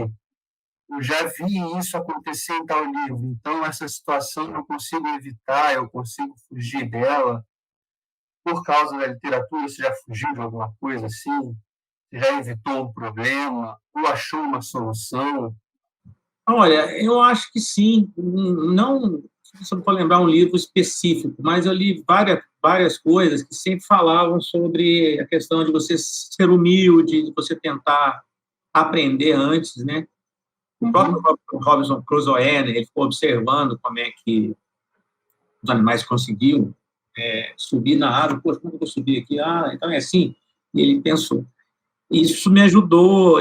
Eu já vi isso acontecer em tal livro, então essa situação eu consigo evitar, eu consigo fugir dela. Por causa da literatura, você já fugiu de alguma coisa assim? Você já evitou um problema? Ou achou uma solução? Olha, eu acho que sim. Não, se eu for lembrar um livro específico, mas eu li várias coisas que sempre falavam sobre a questão de você ser humilde, de você tentar aprender antes, né? O próprio Robinson Crusoe, né, ele ficou observando como é que os animais conseguiam subir na árvore. Poxa, como eu vou subir aqui? Ah, então é assim. E ele pensou. Isso me ajudou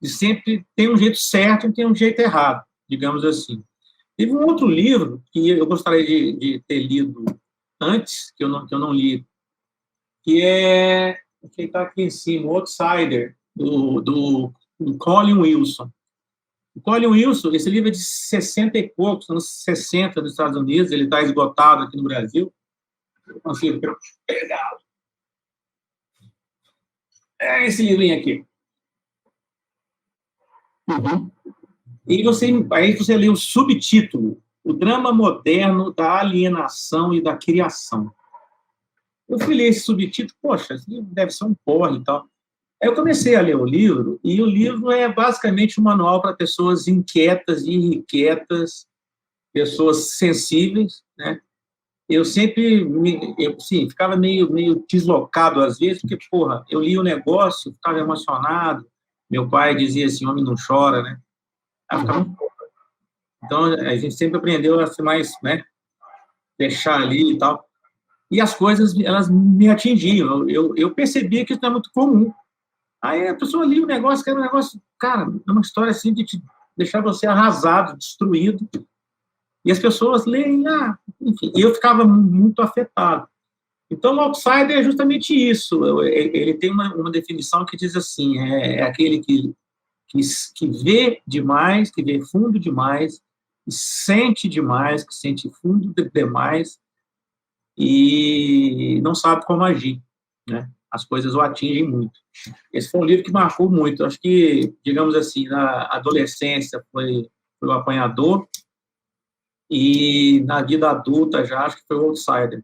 de sempre ter um jeito certo e ter um jeito errado, digamos assim. Teve um outro livro que eu gostaria de ter lido antes, que eu não li, que está aqui em cima, o Outsider, do Colin Wilson. O Colin Wilson, esse livro é de 60 e poucos, anos 60 nos Estados Unidos, ele está esgotado aqui no Brasil. Eu consigo pegá-lo. É esse livrinho aqui. Uhum. E aí você lê o subtítulo, O Drama Moderno da Alienação e da Criação. Eu fui ler esse subtítulo, poxa, esse livro deve ser um porre e tal. Aí eu comecei a ler o livro, e o livro é basicamente um manual para pessoas inquietas e irrequietas, pessoas sensíveis, né? Eu sempre, ficava meio deslocado às vezes, porque, porra, eu li o negócio, ficava emocionado, meu pai dizia assim, homem não chora, né? Aí eu ficava, então, a gente sempre aprendeu a ser mais, né, deixar ali e tal. E as coisas, elas me atingiam. Eu percebia que isso não é muito comum. Aí a pessoa lia o negócio, que era um negócio, cara, é uma história assim de te deixar você arrasado, destruído. E as pessoas leem, enfim. E eu ficava muito afetado. Então, o outsider é justamente isso. Ele tem uma definição que diz assim, é aquele que vê demais, que vê fundo demais, que sente demais, que sente fundo demais e não sabe como agir, né? As coisas o atingem muito. Esse foi um livro que marcou muito. Acho que, digamos assim, na adolescência foi o apanhador e na vida adulta já acho que foi o outsider.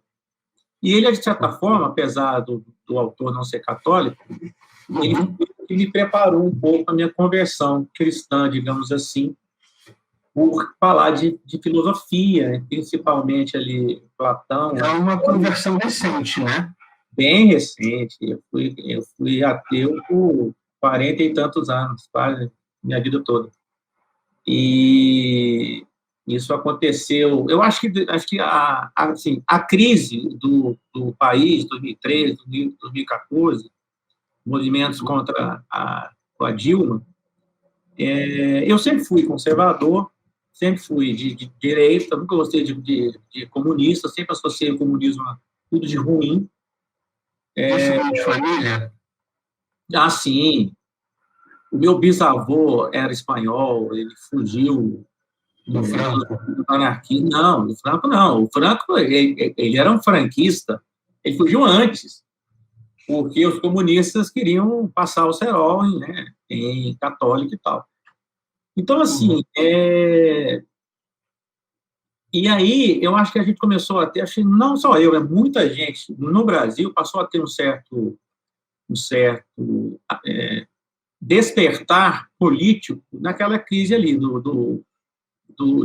E ele, de certa forma, apesar do autor não ser católico, ele me preparou um pouco a minha conversão cristã, digamos assim, por falar de filosofia, principalmente ali Platão. É uma conversão recente, né? Bem recente. Eu fui ateu por 40 e tantos anos, quase minha vida toda. E isso aconteceu. Eu acho que a crise do país, 2013, 2014, movimentos contra a Dilma, eu sempre fui conservador, sempre fui de direita, nunca gostei de comunista, sempre associei o comunismo a tudo de ruim. Você é de família? Sim. O meu bisavô era espanhol, ele fugiu do Franco. Anarquismo. Não, do Franco não. O Franco, ele era um franquista, ele fugiu antes, porque os comunistas queriam passar o cerol em católico e tal. Então, assim, e aí eu acho que a gente começou a ter, acho que não só eu, muita gente no Brasil passou a ter um certo despertar político naquela crise ali do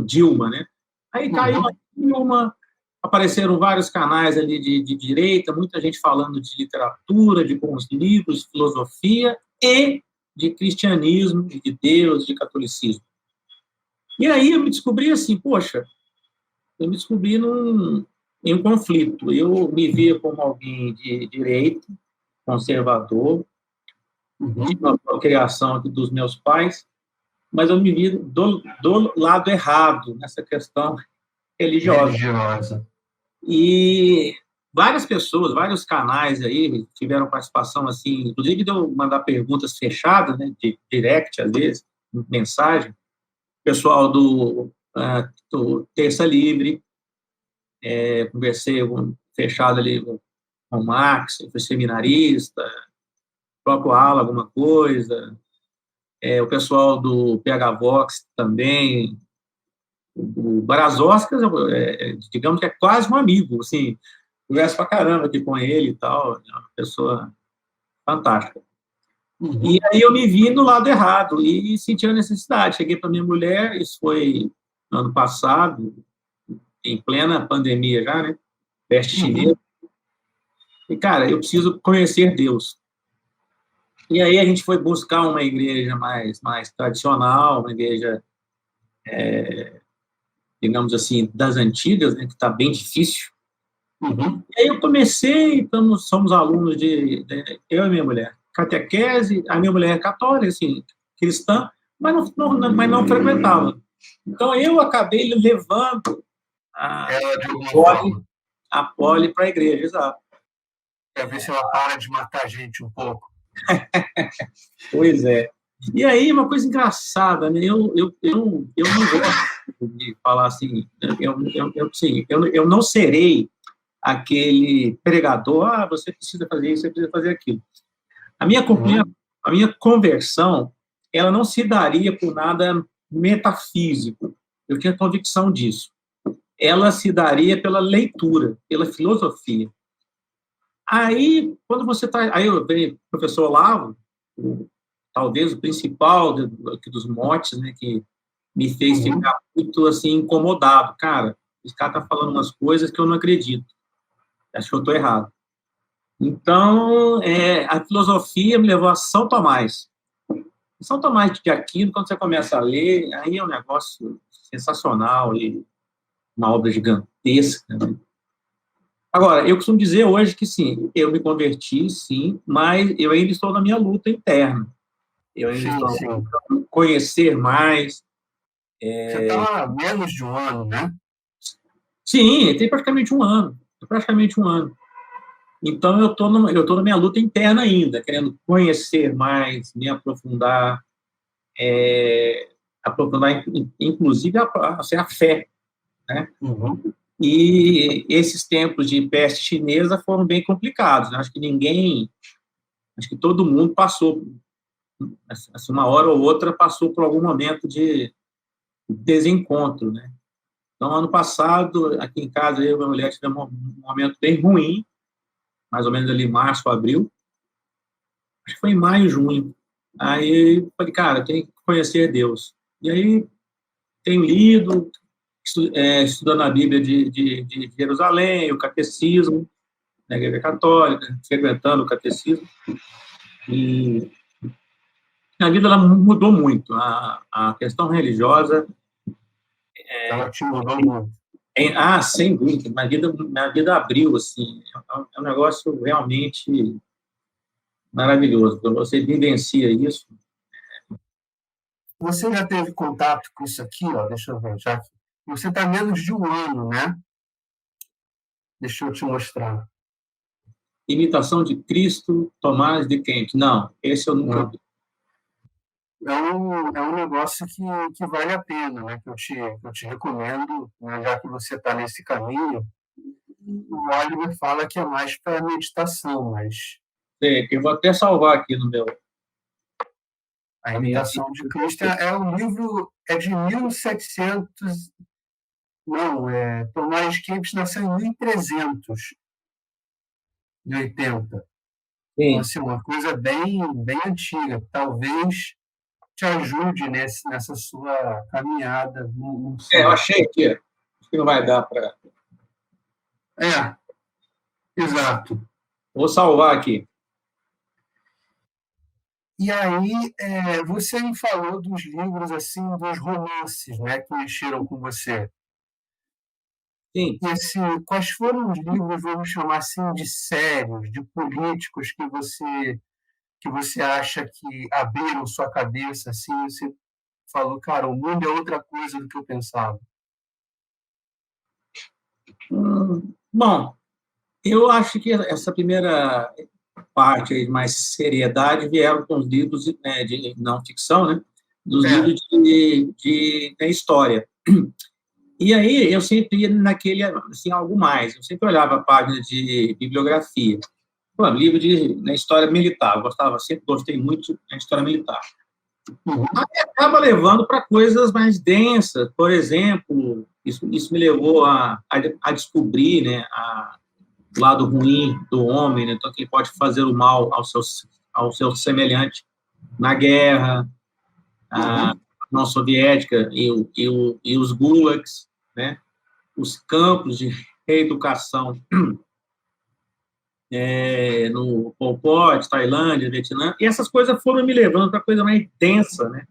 Dilma, né? Aí caiu a Dilma, apareceram vários canais ali de direita, muita gente falando de literatura, de bons livros, de filosofia e de cristianismo, de Deus, de catolicismo. E aí eu me descobri assim, poxa, eu me descobri em um conflito. Eu me via como alguém de direita, conservador, de uma criação dos meus pais, mas eu me vi do lado errado nessa questão religiosa. E várias pessoas, vários canais aí tiveram participação, assim, inclusive de eu mandar perguntas fechadas, né, de direct, às vezes, mensagem, pessoal do Terça Livre, conversei fechado ali com o Max, foi seminarista, o próprio Ala, alguma coisa, o pessoal do PH Vox também, o Barazoscas, digamos que é quase um amigo, assim, converso pra caramba aqui com ele e tal, é uma pessoa fantástica. E aí eu me vi no lado errado e senti a necessidade. Cheguei para minha mulher, isso foi ano passado, em plena pandemia já, né? Peste chinesa. E, cara, eu preciso conhecer Deus. E aí a gente foi buscar uma igreja mais tradicional, uma igreja, digamos assim, das antigas, né? Que está bem difícil. E aí eu comecei, então, somos alunos eu e minha mulher, catequese, a minha mulher é católica, assim, cristã, mas não frequentava. Então, eu acabei levando a Poli para a igreja, exato. Para ver se ela para de matar a gente um pouco. Pois é. E aí, uma coisa engraçada, né? Eu não gosto de falar assim, eu não serei aquele pregador, você precisa fazer isso, você precisa fazer aquilo. A minha conversão, ela não se daria por nada metafísico. Eu tinha convicção disso. Ela se daria pela leitura, pela filosofia. Aí, quando você está... Aí eu venho o professor Olavo, talvez o principal dos motes, né, que me fez ficar muito, assim, incomodado. Cara, esse cara está falando umas coisas que eu não acredito. Acho que eu estou errado. Então, a filosofia me levou a São Tomás. São Tomás de Aquino, quando você começa a ler, aí é um negócio sensacional e uma obra gigantesca, né? Agora, eu costumo dizer hoje que sim, eu me converti, sim, mas eu ainda estou na minha luta interna. Eu ainda estou tentando conhecer mais. Você está há menos de um ano, né? Sim, tem praticamente um ano. Então, eu estou na minha luta interna ainda, querendo conhecer mais, me aprofundar, inclusive, a fé, né? E esses tempos de peste chinesa foram bem complicados, né? Acho que todo mundo passou, assim, uma hora ou outra, passou por algum momento de desencontro, né? Então, ano passado, aqui em casa, eu e minha mulher tivemos um momento bem ruim, mais ou menos ali março, abril, acho que foi em maio, junho. Aí, falei, cara, tem que conhecer Deus. E aí, tenho lido, estudando a Bíblia de Jerusalém, o catecismo, na Igreja Católica, frequentando o catecismo. E a vida ela mudou muito. A questão religiosa... Ela te mudou muito. Sem dúvida. Minha vida abriu, assim. É um negócio realmente maravilhoso. Quando você vivencia isso... Você já teve contato com isso aqui? Ó, deixa eu ver. Você está menos de um ano, né? Deixa eu te mostrar. Imitação de Cristo, Tomás de Kempis. Não, esse eu nunca vi. É um negócio que vale a pena, né? Que eu te recomendo, né? Já que você está nesse caminho. O Oliver fala que é mais para meditação, mas... Eu vou até salvar aqui no meu... A Imitação de Cristo é um livro... É de 1700... Não, Tomás de Kempis nasceu em 1380. Então, assim, uma coisa bem antiga. Talvez te ajude nessa sua caminhada. Eu achei aqui. Acho que não vai dar para... Exato. Vou salvar aqui. E aí, você me falou dos livros, assim, dos romances, né, que mexeram com você. Sim. E, assim, quais foram os livros, vamos chamar assim, de sérios, de políticos que você acha que abriram sua cabeça, assim, você falou, cara, o mundo é outra coisa do que eu pensava? Bom, eu acho que essa primeira parte aí, mais seriedade, vieram com os livros, né, de não ficção, né? Dos livros de história. E aí eu sempre ia naquele, assim, algo mais. Eu sempre olhava a página de bibliografia. Pô, livro de história militar. Sempre gostei muito da história militar. Aí acaba levando para coisas mais densas. Por exemplo, isso me levou a descobrir, né, o lado ruim do homem, né, então que ele pode fazer o mal aos ao seu semelhante na guerra, a União Soviética e os gulags, né? Os campos de reeducação no Pol Pot, Tailândia, Vietnã, e essas coisas foram me levando para coisa mais densa, né?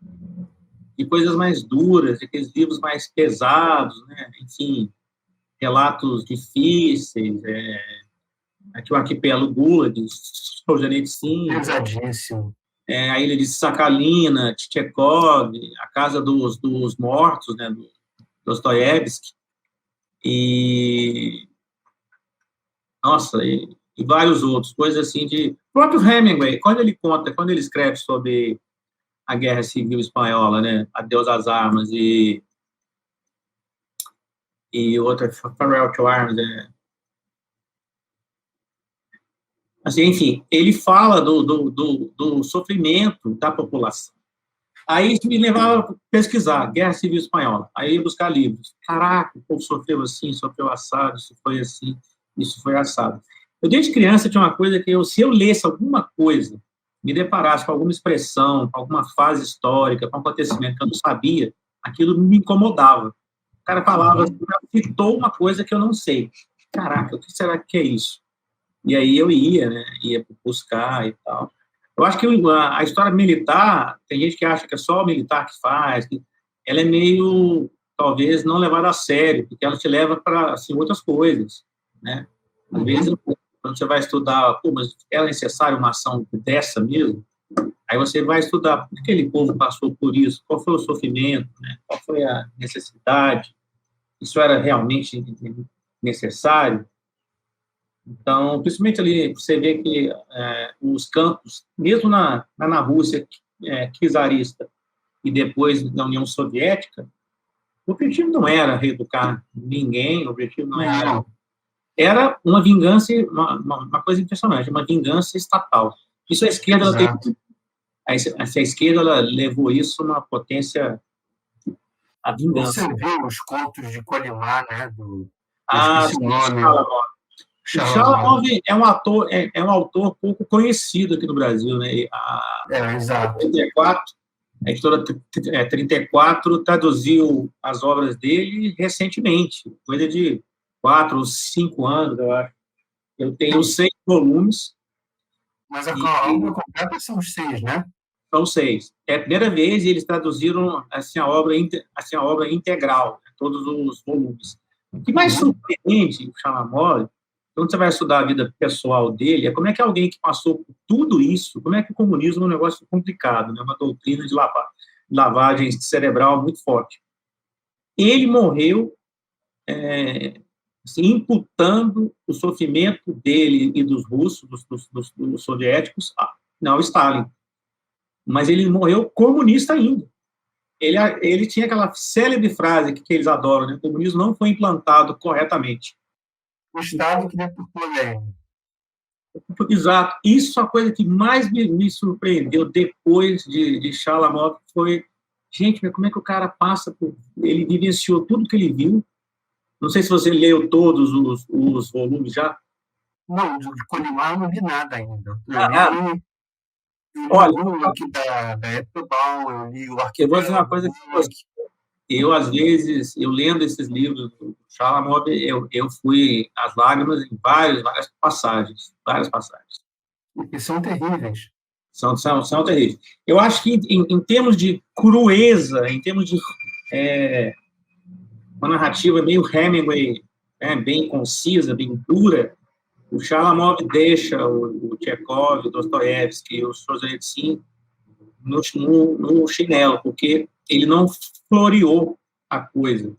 De coisas mais duras, de aqueles livros mais pesados, né? Enfim, relatos difíceis, aqui o arquipélago Gulag, Solzhenitsyn, Pesadíssimo. A ilha de Sakhalina, Tchekov, a Casa dos Mortos, né? Do Dostoiévski, nossa, e vários outros, coisas assim de... O próprio Hemingway, quando ele escreve sobre a Guerra Civil Espanhola, né? Adeus às Armas e outra, Farewell to Arms, assim, enfim, ele fala do sofrimento da população. Aí isso me levava a pesquisar Guerra Civil Espanhola, aí eu ia buscar livros. Caraca, o povo sofreu assim, sofreu assado, isso foi assim, isso foi assado. Eu, desde criança, tinha uma coisa que se eu lesse alguma coisa, me deparasse com alguma expressão, com alguma fase histórica, com um acontecimento que eu não sabia, aquilo me incomodava. O cara falava, citou uma coisa que eu não sei. Caraca, o que será que é isso? E aí eu ia, né? Ia buscar e tal. Eu acho que a história militar, tem gente que acha que é só o militar que faz, que ela é meio, talvez, não levada a sério, porque ela te leva para, assim, outras coisas, né? Às vezes, quando você vai estudar, mas é necessário uma ação dessa mesmo? Aí você vai estudar por que aquele povo passou por isso, qual foi o sofrimento, né? Qual foi a necessidade, isso era realmente necessário? Então, principalmente ali, você vê que os campos, mesmo na Rússia czarista e depois na União Soviética, o objetivo não era reeducar ninguém, o objetivo não era... Era uma vingança, uma coisa impressionante, uma vingança estatal. Isso a esquerda, a esquerda ela levou isso a uma potência, a vingança. Você viu os contos de Colimar, né? Shalamov é um autor pouco conhecido aqui no Brasil, né? Exato. 34, a editora 34 traduziu as obras dele recentemente, coisa de 4 ou 5 anos, eu acho. Eu tenho 6 volumes. Mas a obra completa são 6, né? São 6. É a primeira vez e eles traduziram assim, a obra integral, né? Todos os volumes. O que mais surpreende o Shalamov, quando você vai estudar a vida pessoal dele, é como é que alguém que passou por tudo isso, como é que o comunismo é um negócio complicado, né? Uma doutrina de lavagem cerebral muito forte. Ele morreu assim, imputando o sofrimento dele e dos russos, dos soviéticos, ao Stalin. Mas ele morreu comunista ainda. Ele tinha aquela célebre frase que eles adoram, né? O comunismo não foi implantado corretamente. O Estado que deturpou ele. Exato. Isso é a coisa que mais me surpreendeu depois de Shalamov foi, gente, como é que o cara passa por... Ele vivenciou tudo que ele viu. Não sei se você leu todos os volumes já. Não, de Colimar eu não li nada ainda. Olha, aqui da Epstein, eu li o eu vou dizer uma coisa que às vezes, lendo esses livros do Shalamov, eu fui às lágrimas em várias passagens. E são terríveis. São terríveis. Eu acho que, em termos de crueza, em termos de uma narrativa meio Hemingway, bem concisa, bem dura, o Shalamov deixa o Tchekov, o Dostoiévski, o Solzhenitsyn no chinelo, porque ele não floreou a coisa.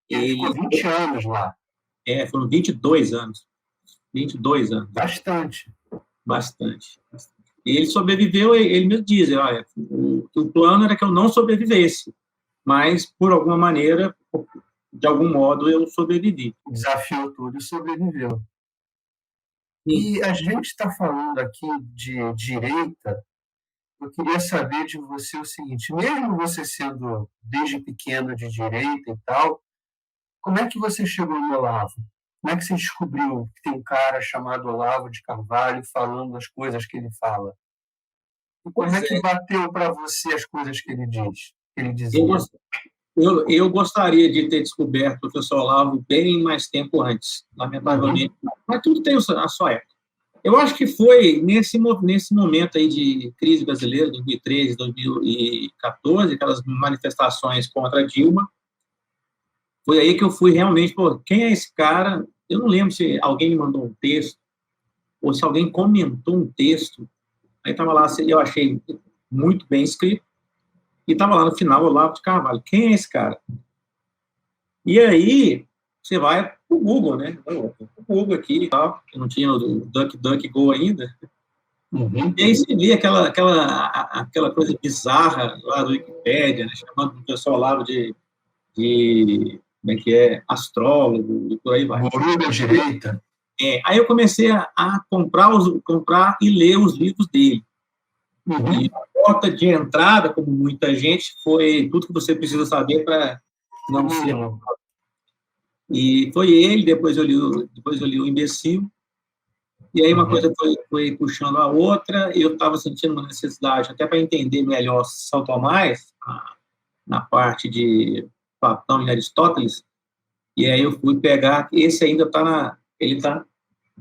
Ele ficou 20 anos lá. Foram 22 anos. 22 anos. Bastante. E ele sobreviveu, ele mesmo diz, olha, o plano era que eu não sobrevivesse, mas, por alguma maneira, de algum modo, eu sobrevivi. Desafiou tudo e sobreviveu. E a gente está falando aqui de direita, eu queria saber de você o seguinte, mesmo você sendo desde pequeno de direita e tal, como é que você chegou no Olavo? Como é que você descobriu que tem um cara chamado Olavo de Carvalho falando as coisas que ele fala? E como é Pois que é, bateu para você as coisas que ele diz, que ele eu, dizia? gos- eu gostaria de ter descoberto o professor Olavo bem mais tempo antes, lamentavelmente, Uhum, mas tudo tem a sua época. Eu acho que foi nesse momento aí de crise brasileira, 2013, 2014, aquelas manifestações contra a Dilma, foi aí que eu fui realmente, pô, quem é esse cara? Eu não lembro se alguém me mandou um texto, ou se alguém comentou um texto, aí estava lá, eu achei muito bem escrito, e estava lá no final, Olavo de Carvalho. Quem é esse cara? E aí, você vai para o Google, né? O Google aqui e tal, que não tinha o DuckDuckGo ainda. uhum, E aí você vê aquela coisa bizarra lá do Wikipédia, né? Chamando o pessoal lá como é que é, astrólogo, e por aí vai. guru da direita. Aí eu comecei a comprar e ler os livros dele. E Uhum, a porta de entrada, como muita gente, foi tudo que você precisa saber para não ser. uhum, E foi ele, depois eu li o Imbecil, e aí uma uhum, coisa foi puxando a outra, e eu estava sentindo uma necessidade, até para entender melhor São Tomás, na parte de Platão e Aristóteles, e aí eu fui pegar, esse ainda ele está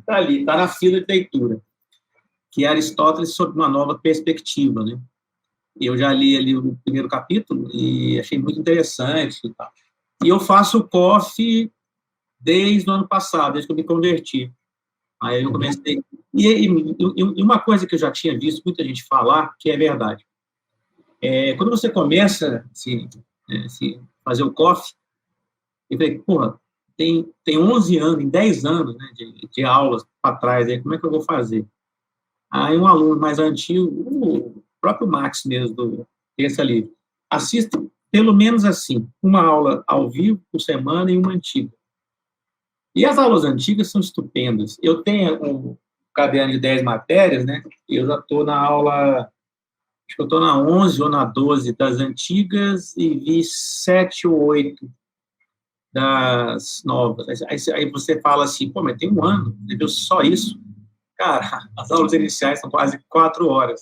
ali, está na fila de leitura, que é Aristóteles sob uma nova perspectiva, né? Eu já li ali o primeiro capítulo e achei muito interessante e tal. E eu faço o COF desde o ano passado, desde que eu me converti. Aí eu uhum. comecei. E uma coisa que eu já tinha visto muita gente falar, que é verdade. Quando você começa se fazer o COF, eu falei, porra, tem 11 anos, em 10 anos né, de aulas para trás, aí, como é que eu vou fazer? Aí um aluno mais antigo, o próprio Max mesmo, esse ali, assista pelo menos assim, uma aula ao vivo por semana e uma antiga. E as aulas antigas são estupendas. Eu tenho um caderno de 10 matérias, né? E eu já estou na aula, acho que eu estou na 11 ou na 12 das antigas e vi 7 ou 8 das novas. Aí você fala assim, pô, mas tem um ano, você viu só isso? Cara, as aulas iniciais são quase 4 horas.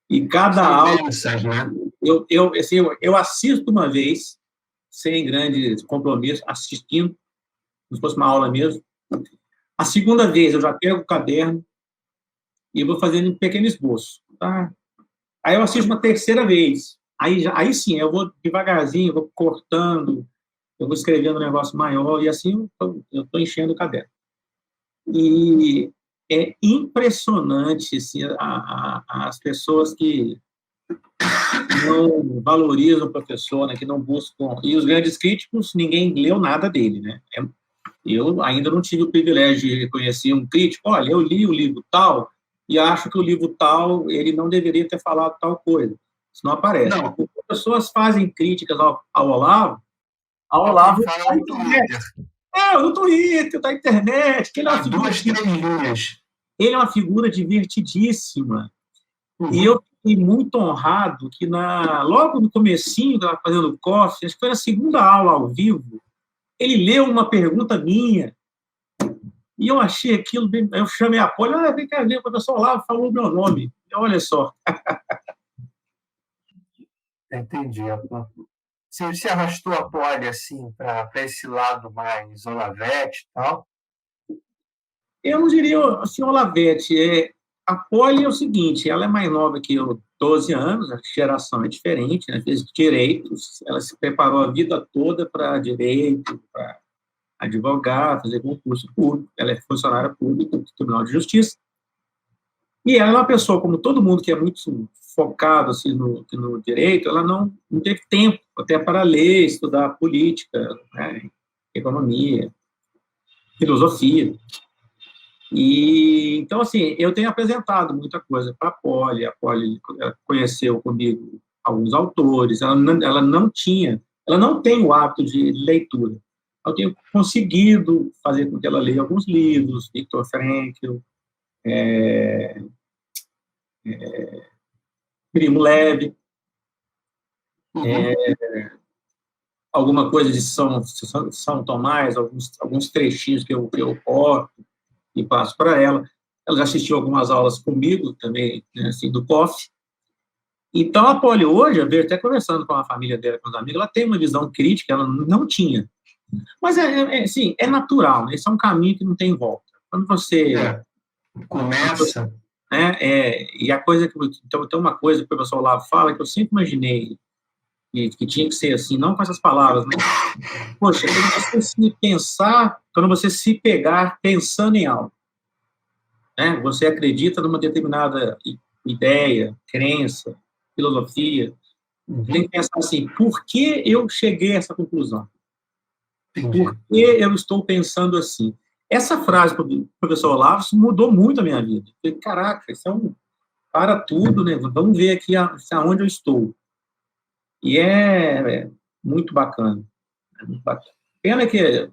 E cada São aula, imensas, né? eu assisto uma vez, sem grandes compromissos, assistindo, como se fosse uma aula mesmo. A segunda vez eu já pego o caderno e vou fazendo um pequeno esboço. Tá? Aí eu assisto uma terceira vez. Aí sim, eu vou devagarzinho, vou cortando, eu vou escrevendo um negócio maior, e assim eu estou enchendo o caderno. E é impressionante assim, as pessoas que não valorizam o professor, né, que não buscam. E os grandes críticos, ninguém leu nada dele. Né? Eu ainda não tive o privilégio de conhecer um crítico. Olha, eu li o livro tal e acho que o livro tal ele não deveria ter falado tal coisa. Isso não aparece. Não, As pessoas fazem críticas ao Olavo. Ao é o que Olavo fala na no internet. Twitter. No Twitter, da internet, que ele é Há uma figura, duas, três linhas. ele é uma figura divertidíssima. E Uhum. eu fiquei muito honrado que logo no comecinho, que eu estava fazendo o COF, acho que foi na segunda aula ao vivo, ele leu uma pergunta minha, e eu achei aquilo bem. Eu chamei a Poli, vem cá ver, o professor Olavo falou o meu nome. Olha só. Entendi. Você se arrastou a Poli assim para esse lado mais Olavete e tal? Eu não diria assim, Olavete. A Poli é o seguinte: ela é mais nova que eu, 12 anos, a geração é diferente, né? Fez direitos, ela se preparou a vida toda para direito, para advogar, fazer concurso público. Ela é funcionária pública do Tribunal de Justiça. E ela é uma pessoa, como todo mundo que é muito focado assim, no direito, ela não teve tempo até para ler, estudar política, né, economia, filosofia. E, então, assim, eu tenho apresentado muita coisa para a Poli conheceu comigo alguns autores, ela não tem o hábito de leitura. Eu tenho conseguido fazer com que ela leia alguns livros, Viktor Frankl, Primo Levi, Uhum. alguma coisa de São Tomás, alguns trechinhos que eu corto e passo para ela. Ela já assistiu algumas aulas comigo também, né, assim, do COF. Então, a Poli hoje, eu vejo até conversando com a família dela, com os amigos, ela tem uma visão crítica, ela não tinha. Mas, assim, é natural, né? Esse é um caminho que não tem volta. Quando você... começa... e a coisa que... Então, tem uma coisa que o professor Olavo fala que eu sempre imaginei que tinha que ser assim, não com essas palavras, mas, poxa, quando você se pegar pensando em algo, né? Você acredita numa determinada ideia, crença, filosofia, tem que pensar assim, por que eu cheguei a essa conclusão? Por que eu estou pensando assim? Essa frase do professor Olavo mudou muito a minha vida. Eu falei, caraca, isso é para tudo, né? Vamos ver aqui aonde eu estou. E é muito bacana. É muito bacana. Pena que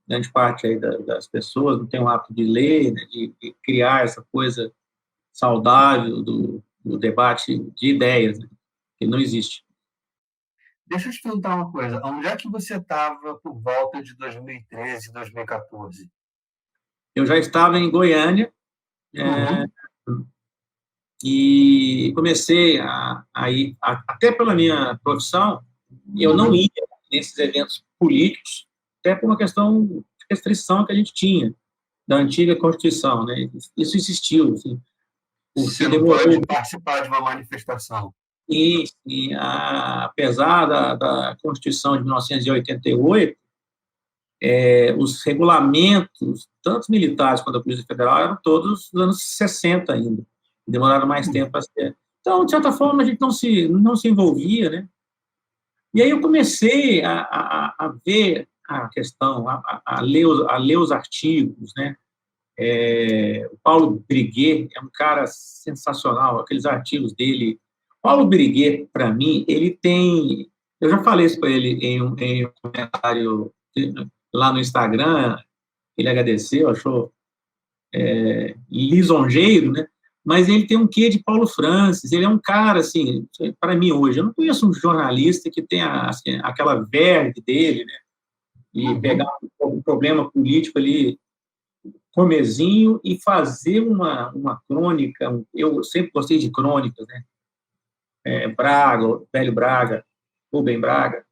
grande parte aí das pessoas não tem o hábito de ler, né, de criar essa coisa saudável do debate de ideias, né, que não existe. Deixa eu te perguntar uma coisa. Onde é que você estava por volta de 2013, 2014? Eu já estava em Goiânia, e comecei a ir, até pela minha profissão, eu não ia nesses eventos políticos, até por uma questão de restrição que a gente tinha da antiga Constituição, né? Isso existiu, assim, Você não pode participar de uma manifestação. E apesar da Constituição de 1988, os regulamentos, tanto militares quanto da Polícia Federal, eram todos dos anos 60 ainda. Demoraram mais tempo para ser. Então, de certa forma, a gente não se envolvia, né? E aí eu comecei a ver a questão, a ler os artigos, né? O Paulo Briguet é um cara sensacional, aqueles artigos dele. Paulo Briguet, para mim, ele tem... Eu já falei isso para ele em um comentário lá no Instagram, ele agradeceu, achou lisonjeiro, né? Mas ele tem um quê de Paulo Francis, ele é um cara, assim, para mim hoje, eu não conheço um jornalista que tenha assim, aquela verve dele, né? E pegar um problema político ali, comezinho, e fazer uma crônica. Eu sempre gostei de crônicas, né? Braga, Velho Braga, Rubem Braga,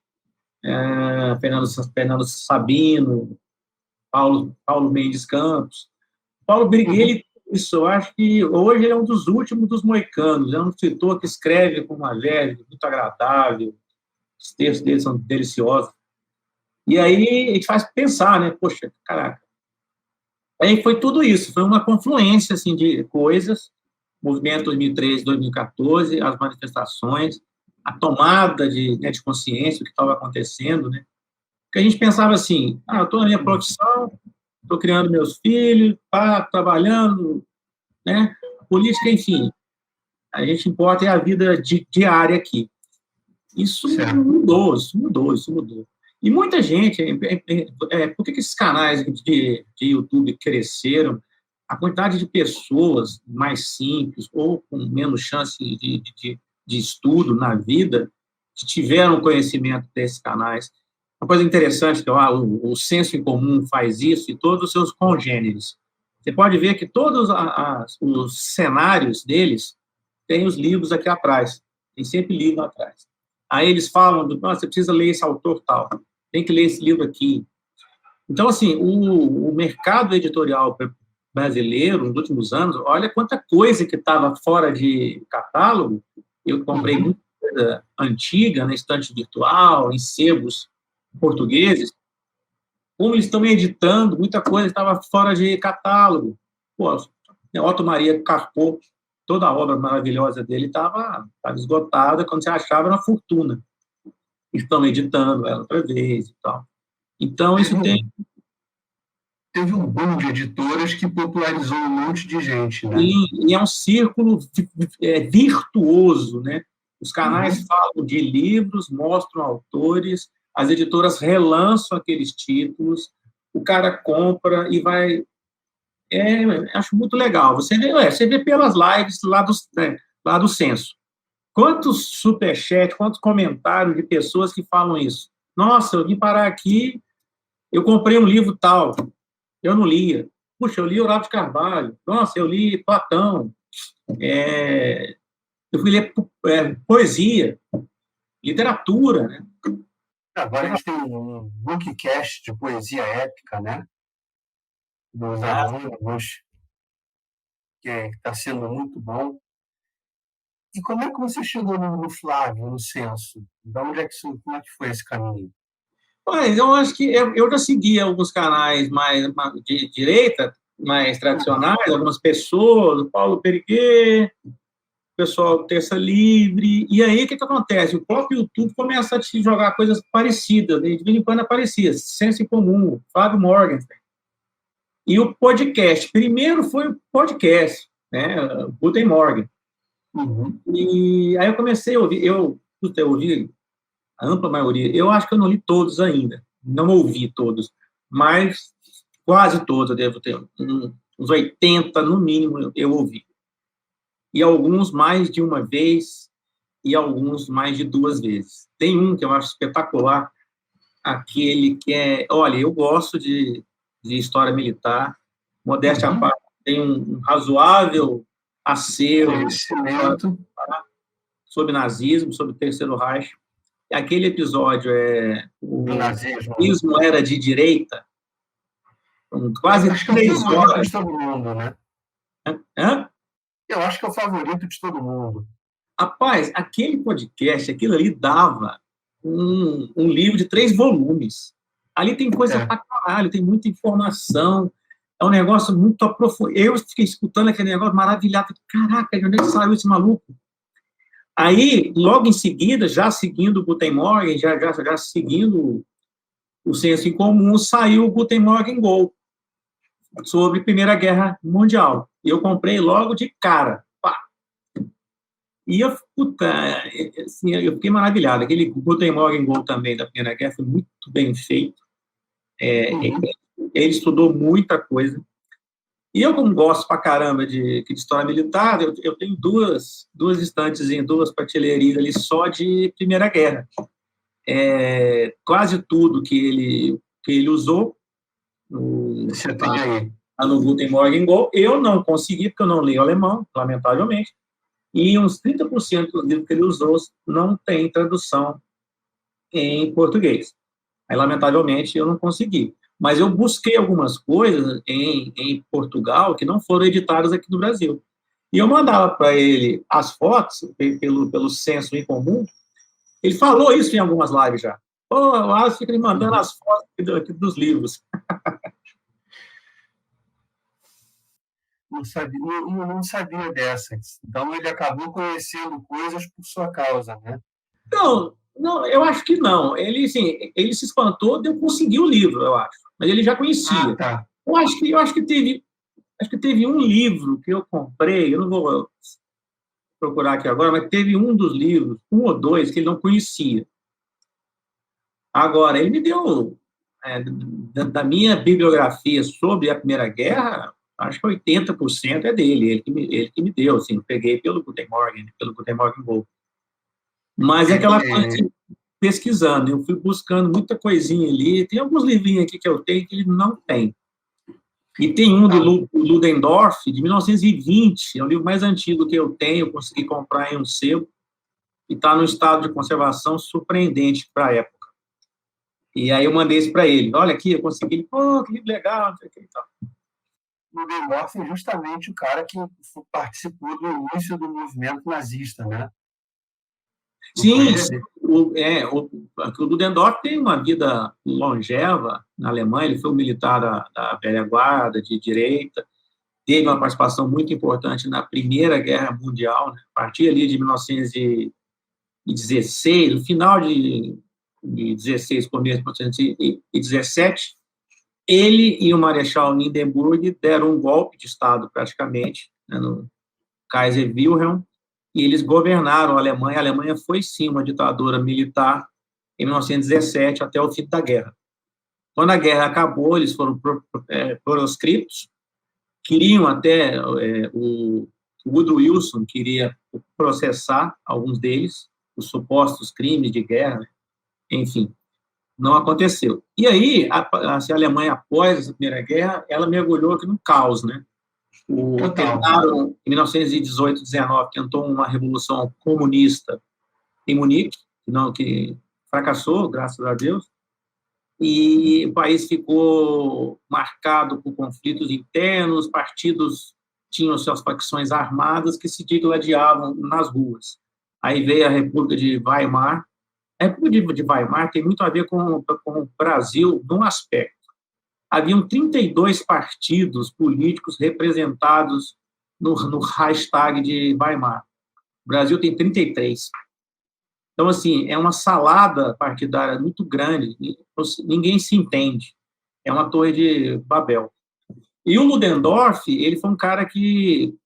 Fernando Sabino, Paulo Mendes Campos. Paulo Briguet, isso, eu acho que hoje ele é um dos últimos dos moicanos, é um escritor que escreve com uma verve muito agradável, os textos dele são deliciosos. E aí a gente faz pensar, né? Poxa, caraca. Aí foi tudo isso, foi uma confluência assim, de coisas, movimento 2013, 2014, as manifestações, a tomada de consciência do que estava acontecendo, né? Porque a gente pensava assim, eu estou na minha profissão, estou criando meus filhos, trabalhando, né? Política, enfim, a gente importa é a vida diária aqui. Isso mudou. E muita gente, por que esses canais de YouTube cresceram? A quantidade de pessoas mais simples ou com menos chance de estudo na vida que tiveram conhecimento desses canais. Uma coisa interessante que o Senso em Comum faz isso e todos os seus congêneres. Você pode ver que todos os cenários deles têm os livros aqui atrás. Tem sempre livro atrás. Aí eles falam, você precisa ler esse autor tal, tem que ler esse livro aqui. Então, assim, o mercado editorial brasileiro, nos últimos anos, olha quanta coisa que estava fora de catálogo. Eu comprei muita coisa antiga, na estante virtual, em sebos portugueses, como eles estão editando, muita coisa estava fora de catálogo. Pô, Otto Maria Carpo, toda a obra maravilhosa dele estava esgotada, quando você achava uma fortuna. Estão editando ela outra vez e tal. Então, isso Teve um boom de editoras que popularizou um monte de gente, né? E é um círculo virtuoso, né? Os canais falam de livros, mostram autores, as editoras relançam aqueles títulos, o cara compra e vai... acho muito legal. Você vê pelas lives lá do Censo. Quantos superchats, quantos comentários de pessoas que falam isso? Nossa, eu vim parar aqui, eu comprei um livro tal, eu não lia. Puxa, eu li Olavo de Carvalho. Nossa, eu li Platão. Eu fui ler poesia, literatura, né? Agora a gente tem um bookcast de poesia épica, né? Dos Ah, alunos, que está sendo muito bom. E como é que você chegou no Flávio, no Censo? Como é que foi esse caminho? mas eu acho que eu já seguia alguns canais mais de direita, mais tradicionais, algumas pessoas, o Paulo Periguet, o pessoal do Terça Livre, e aí o que acontece? O próprio YouTube começa a te jogar coisas parecidas, de vez em quando aparecia, Senso em Comum, Fábio Morgenstern, e o podcast. Primeiro foi o podcast, né, Guten Morgen. Uhum. E aí eu comecei a ouvir, eu ouvi a ampla maioria, eu acho que eu não li todos ainda, não ouvi todos, mas quase todos eu devo ter, uns 80 no mínimo eu ouvi. E alguns mais de uma vez, e alguns mais de 2 vezes. Tem um que eu acho espetacular, aquele que olha, eu gosto de história militar, modéstia à parte, tem um razoável acervo Conhecimento. sobre nazismo, sobre o Terceiro Reich. Aquele episódio o Do nazismo. nazismo era de direita, quase Acho que é o 3 favorito horas. de todo mundo, né? Hã? Eu acho que é o favorito de todo mundo. Rapaz, aquele podcast, aquilo ali dava um livro de 3 volumes. Ali tem coisa pra caralho, tem muita informação, é um negócio muito aprofundido. Eu fiquei escutando aquele negócio maravilhado. Caraca, de onde é que saiu esse maluco? Aí, logo em seguida, já seguindo o Guten Morgen, já seguindo o Senso em Comum, saiu o Guten Morgen Go, sobre Primeira Guerra Mundial. E eu comprei logo de cara. Pá. E assim, eu fiquei maravilhado. Aquele Guten Morgen Go também da Primeira Guerra foi muito bem feito. Ele estudou muita coisa. E eu, como gosto pra caramba de história militar, eu tenho duas estantes em 2 prateleirinhas ali só de Primeira Guerra. Quase tudo que ele usou Você tem aí. no Guten Morgen Go, eu não consegui, porque eu não leio alemão, lamentavelmente, e uns 30% dos livros que ele usou não tem tradução em português. Aí, lamentavelmente, eu não consegui. Mas eu busquei algumas coisas em Portugal que não foram editadas aqui no Brasil. E eu mandava para ele as fotos, pelo Senso em Comum. Ele falou isso em algumas lives já. Pô, o Alisson fica me mandando as fotos aqui dos livros. Não sabia dessas. Então, ele acabou conhecendo coisas por sua causa, né? Não, eu acho que não. Ele, assim, ele se espantou de eu conseguir o livro, eu acho. Mas ele já conhecia. Ah, tá. Eu acho que teve um livro que eu comprei, eu não vou procurar aqui agora, mas teve um dos livros, 1 ou 2, que ele não conhecia. Agora, ele me deu, da minha bibliografia sobre a Primeira Guerra, acho que 80% é dele, ele que me deu, assim, eu peguei pelo Guten Morgen Go. Mas é aquela coisa de pesquisando, eu fui buscando muita coisinha ali, tem alguns livrinhos aqui que eu tenho que ele não tem. E tem um do Ludendorff, de 1920, é o livro mais antigo que eu tenho, consegui comprar em um sebo, e está no estado de conservação surpreendente para a época. E aí eu mandei isso para ele. Olha aqui, eu consegui. Pô, que livro legal, não sei o que e tal. O Ludendorff é justamente o cara que participou do início do movimento nazista, né? Sim, o Ludendorff tem uma vida longeva na Alemanha, ele foi um militar da velha guarda, de direita, teve uma participação muito importante na Primeira Guerra Mundial, né? A partir ali de 1916, no final de 16, começo de 1917, ele e o Marechal Hindenburg deram um golpe de Estado, praticamente, né, no Kaiser Wilhelm, e eles governaram a Alemanha. A Alemanha foi, sim, uma ditadura militar em 1917, até o fim da guerra. Quando a guerra acabou, eles foram proscritos, queriam até, o Woodrow Wilson queria processar alguns deles, os supostos crimes de guerra, enfim. Não aconteceu. E aí, a Alemanha, após essa Primeira Guerra, ela mergulhou aqui no caos, né? Tentaram, em 1918, 19, tentou uma revolução comunista em Munique, que fracassou, graças a Deus, e o país ficou marcado por conflitos internos, partidos tinham suas facções armadas que se digladiavam nas ruas. Aí veio a República de Weimar. A República de Weimar tem muito a ver com o Brasil num aspecto. Haviam 32 partidos políticos representados no Reichstag de Weimar. O Brasil tem 33. Então, assim, é uma salada partidária muito grande, ninguém se entende. É uma torre de Babel. E o Ludendorff, ele foi um cara que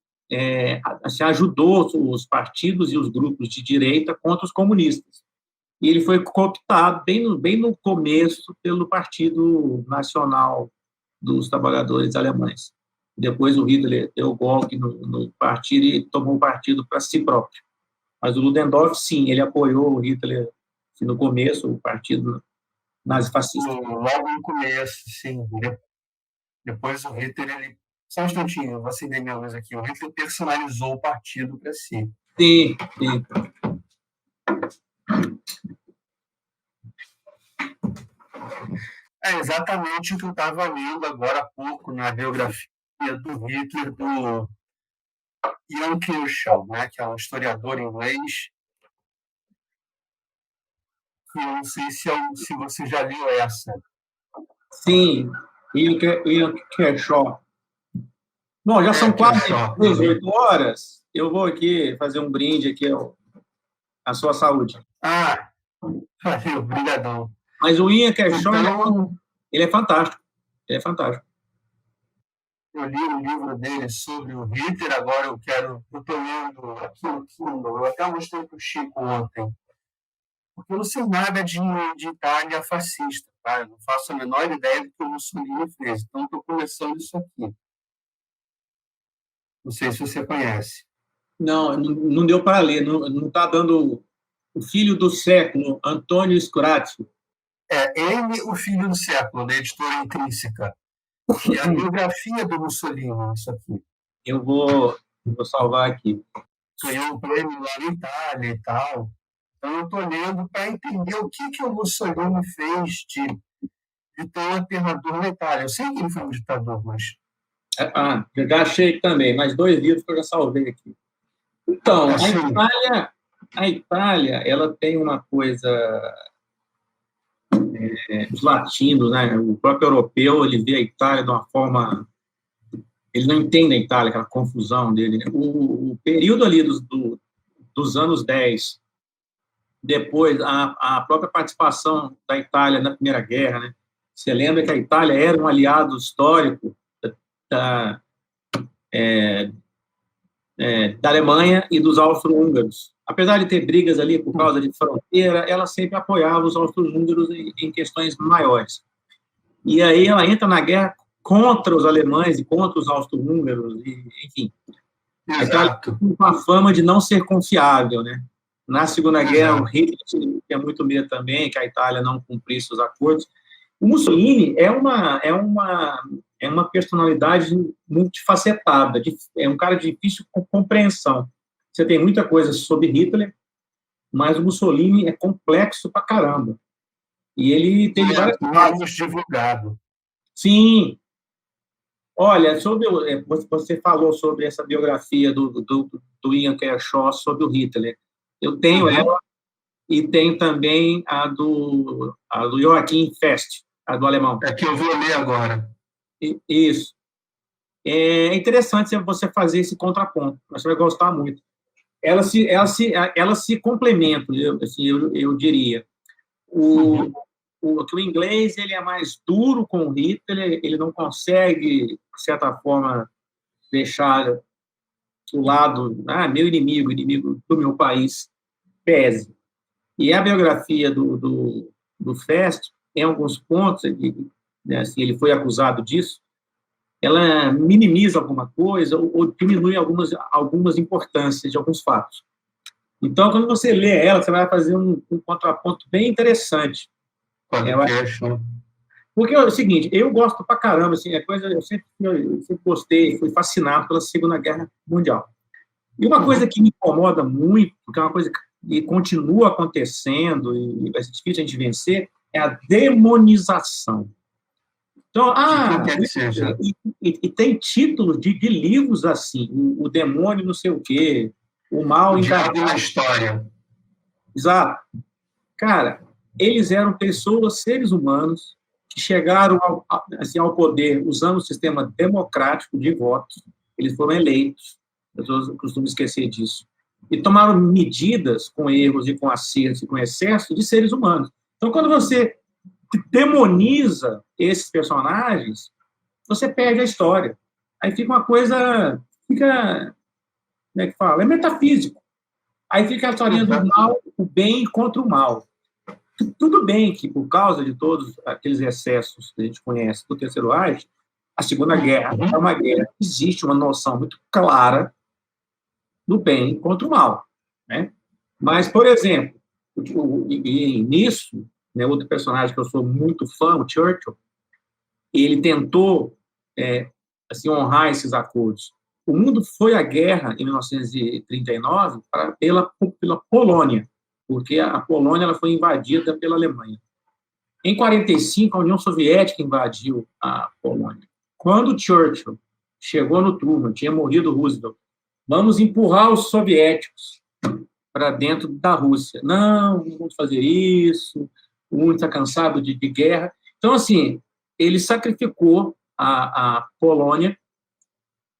assim, ajudou os partidos e os grupos de direita contra os comunistas. E ele foi cooptado bem no começo pelo Partido Nacional dos Trabalhadores Alemães. Depois o Hitler deu o golpe no partido e tomou o partido para si próprio. Mas o Ludendorff, sim, ele apoiou o Hitler assim, no começo, o partido nazifascista. Logo no começo, sim. Depois o Hitler, ele... Só um instantinho, eu vou acender minha luz aqui. O Hitler personalizou o partido para si. Sim, sim. É exatamente o que eu estava lendo agora há pouco na biografia do Hitler, do Ian Kershaw, né, que é um historiador inglês. Eu não sei se você já leu essa. Sim, Ian Kershaw. Bom, já são quase 18 horas. Eu vou aqui fazer um brinde aqui à sua saúde. Valeu, obrigadão. Mas o Ian Kershaw, então, ele é fantástico. Ele é fantástico. Eu li um livro dele sobre o Hitler, agora eu estou lendo aqui no Kindle, eu até mostrei para o Chico ontem, porque eu não sei nada de Itália fascista, tá? Eu não faço a menor ideia do que o Mussolini fez, então estou começando isso aqui. Não sei se você conhece. Não deu para ler, não está dando o filho do século, Antônio Scorazzi. Ele, o filho do século, da editora Intrínseca. E a biografia do Mussolini, isso aqui. Eu vou salvar aqui. Ganhou um prêmio lá na Itália e tal. Então, eu estou lendo para entender o que o Mussolini fez de tão aterrador na Itália. Eu sei que ele foi um ditador, mas... Eu já achei também, mais 2 livros que eu já salvei aqui. Então, a Itália, ela tem uma coisa... os latinos, né? O próprio europeu, ele vê a Itália de uma forma... Ele não entende a Itália, aquela confusão dele. Né? O período ali dos anos 10, depois a própria participação da Itália na Primeira Guerra, né? Você lembra que a Itália era um aliado histórico da Alemanha e dos austro-húngaros. Apesar de ter brigas ali por causa de fronteira, ela sempre apoiava os austro-húngaros em questões maiores. E aí ela entra na guerra contra os alemães e contra os austro-húngaros, enfim. A Itália tem uma fama de não ser confiável, né? Na Segunda Guerra, o Hitler tinha muito medo também que a Itália não cumprisse os acordos. O Mussolini é uma personalidade multifacetada, é um cara de difícil compreensão. Você tem muita coisa sobre Hitler, mas o Mussolini é complexo pra caramba. E ele teve várias... divulgado. Sim. Olha, você falou sobre essa biografia do Ian Kershaw sobre o Hitler. Eu tenho ela e tenho também a do Joachim Fest, a do alemão. É que eu vou ler agora. Isso. É interessante você fazer esse contraponto, você vai gostar muito. Elas se complementam, eu diria. O inglês ele é mais duro com o Hitler, ele não consegue, de certa forma, deixar o lado, meu inimigo do meu país, pese. E a biografia do Fest, em alguns pontos, assim, ele foi acusado disso, ela minimiza alguma coisa ou diminui algumas importâncias de alguns fatos. Então, quando você lê ela, você vai fazer um contraponto bem interessante podcast, né? Porque é o seguinte, eu gosto pra caramba, assim, eu sempre gostei, fui fascinado pela Segunda Guerra Mundial. E uma coisa que me incomoda muito, porque é uma coisa que continua acontecendo e vai ser difícil a gente vencer, é a demonização. Então, e tem títulos de livros assim, o demônio não sei o quê, o mal encarnado na história. Exato. Cara, eles eram pessoas, seres humanos, que chegaram ao poder usando o sistema democrático de votos. Eles foram eleitos, as pessoas costumam esquecer disso, e tomaram medidas com erros e com acertos e com excesso de seres humanos. Então, quando você demoniza esses personagens, você perde a história. Aí fica uma coisa, como é que fala? É metafísico. Aí fica a historinha do mal, o bem contra o mal. Tudo bem que, por causa de todos aqueles excessos que a gente conhece do Terceiro Reich, a Segunda Guerra é uma guerra. Existe uma noção muito clara do bem contra o mal, né? Mas, por exemplo, nisso, né, outro personagem que eu sou muito fã, o Churchill, ele tentou assim, honrar esses acordos. O mundo foi à guerra em 1939 pela Polônia, porque a Polônia ela foi invadida pela Alemanha. Em 1945, a União Soviética invadiu a Polônia. Quando Churchill chegou no Truman, tinha morrido Roosevelt, vamos empurrar os soviéticos para dentro da Rússia. Não vamos fazer isso, o mundo está cansado de guerra. Então, assim, ele sacrificou a Polônia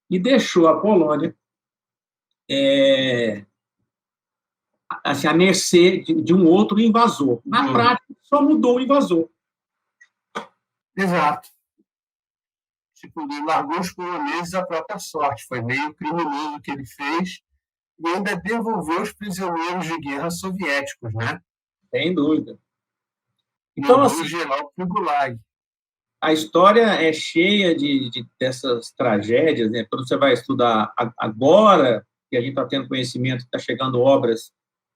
e deixou a Polônia assim, à mercê de um outro invasor. Na prática, só mudou o invasor. Exato. Tipo, ele largou os poloneses à própria sorte. Foi meio criminoso o que ele fez e ainda devolveu os prisioneiros de guerra soviéticos, né? Sem dúvida. Então, assim, geral para o Gulag. A história é cheia dessas tragédias, né? Quando você vai estudar agora, que a gente está tendo conhecimento, está chegando obras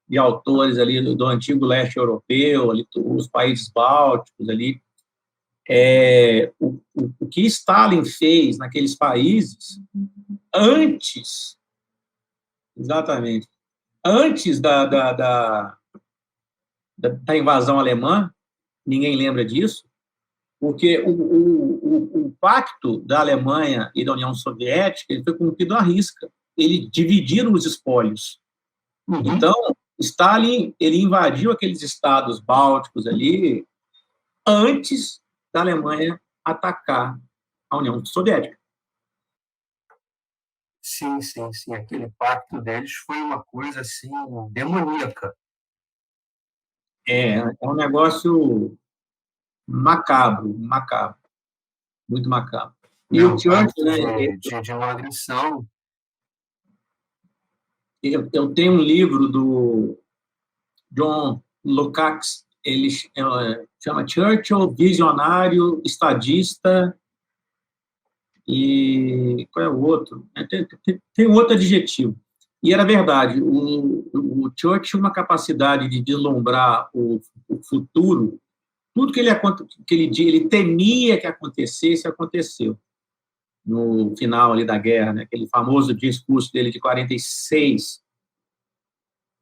de autores ali do antigo leste europeu, ali, os países bálticos ali, o que Stalin fez naqueles países antes, exatamente, antes da invasão alemã, ninguém lembra disso, porque o pacto da Alemanha e da União Soviética ele foi cumprido à risca. Eles dividiram os espólios. Então, Stalin ele invadiu aqueles estados bálticos ali antes da Alemanha atacar a União Soviética. Sim. Aquele pacto deles foi uma coisa assim demoníaca. É um negócio macabro, muito macabro. E o Churchill, né? De uma agressão. Eu tenho um livro do John Lukács, ele chama Churchill, visionário, estadista, e qual é o outro? Tem um outro adjetivo. E era verdade, o Churchill tinha uma capacidade de deslumbrar o futuro, tudo que ele temia que acontecesse, aconteceu. No final ali da guerra, né? Aquele famoso discurso dele de 46.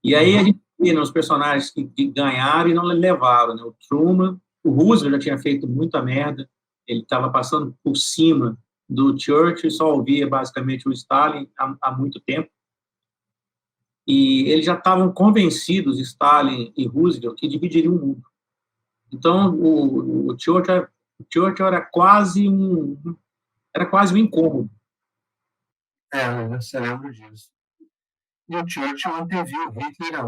E aí a gente vê, né, os personagens que ganharam e não levaram, né? O Truman, o Roosevelt já tinha feito muita merda, ele estava passando por cima do Churchill e só ouvia basicamente o Stalin há muito tempo. E eles já estavam convencidos, Stalin e Roosevelt, que dividiriam o mundo. Então, o Churchill era quase um incômodo. Você lembra disso. E o Churchill anteviu Hitler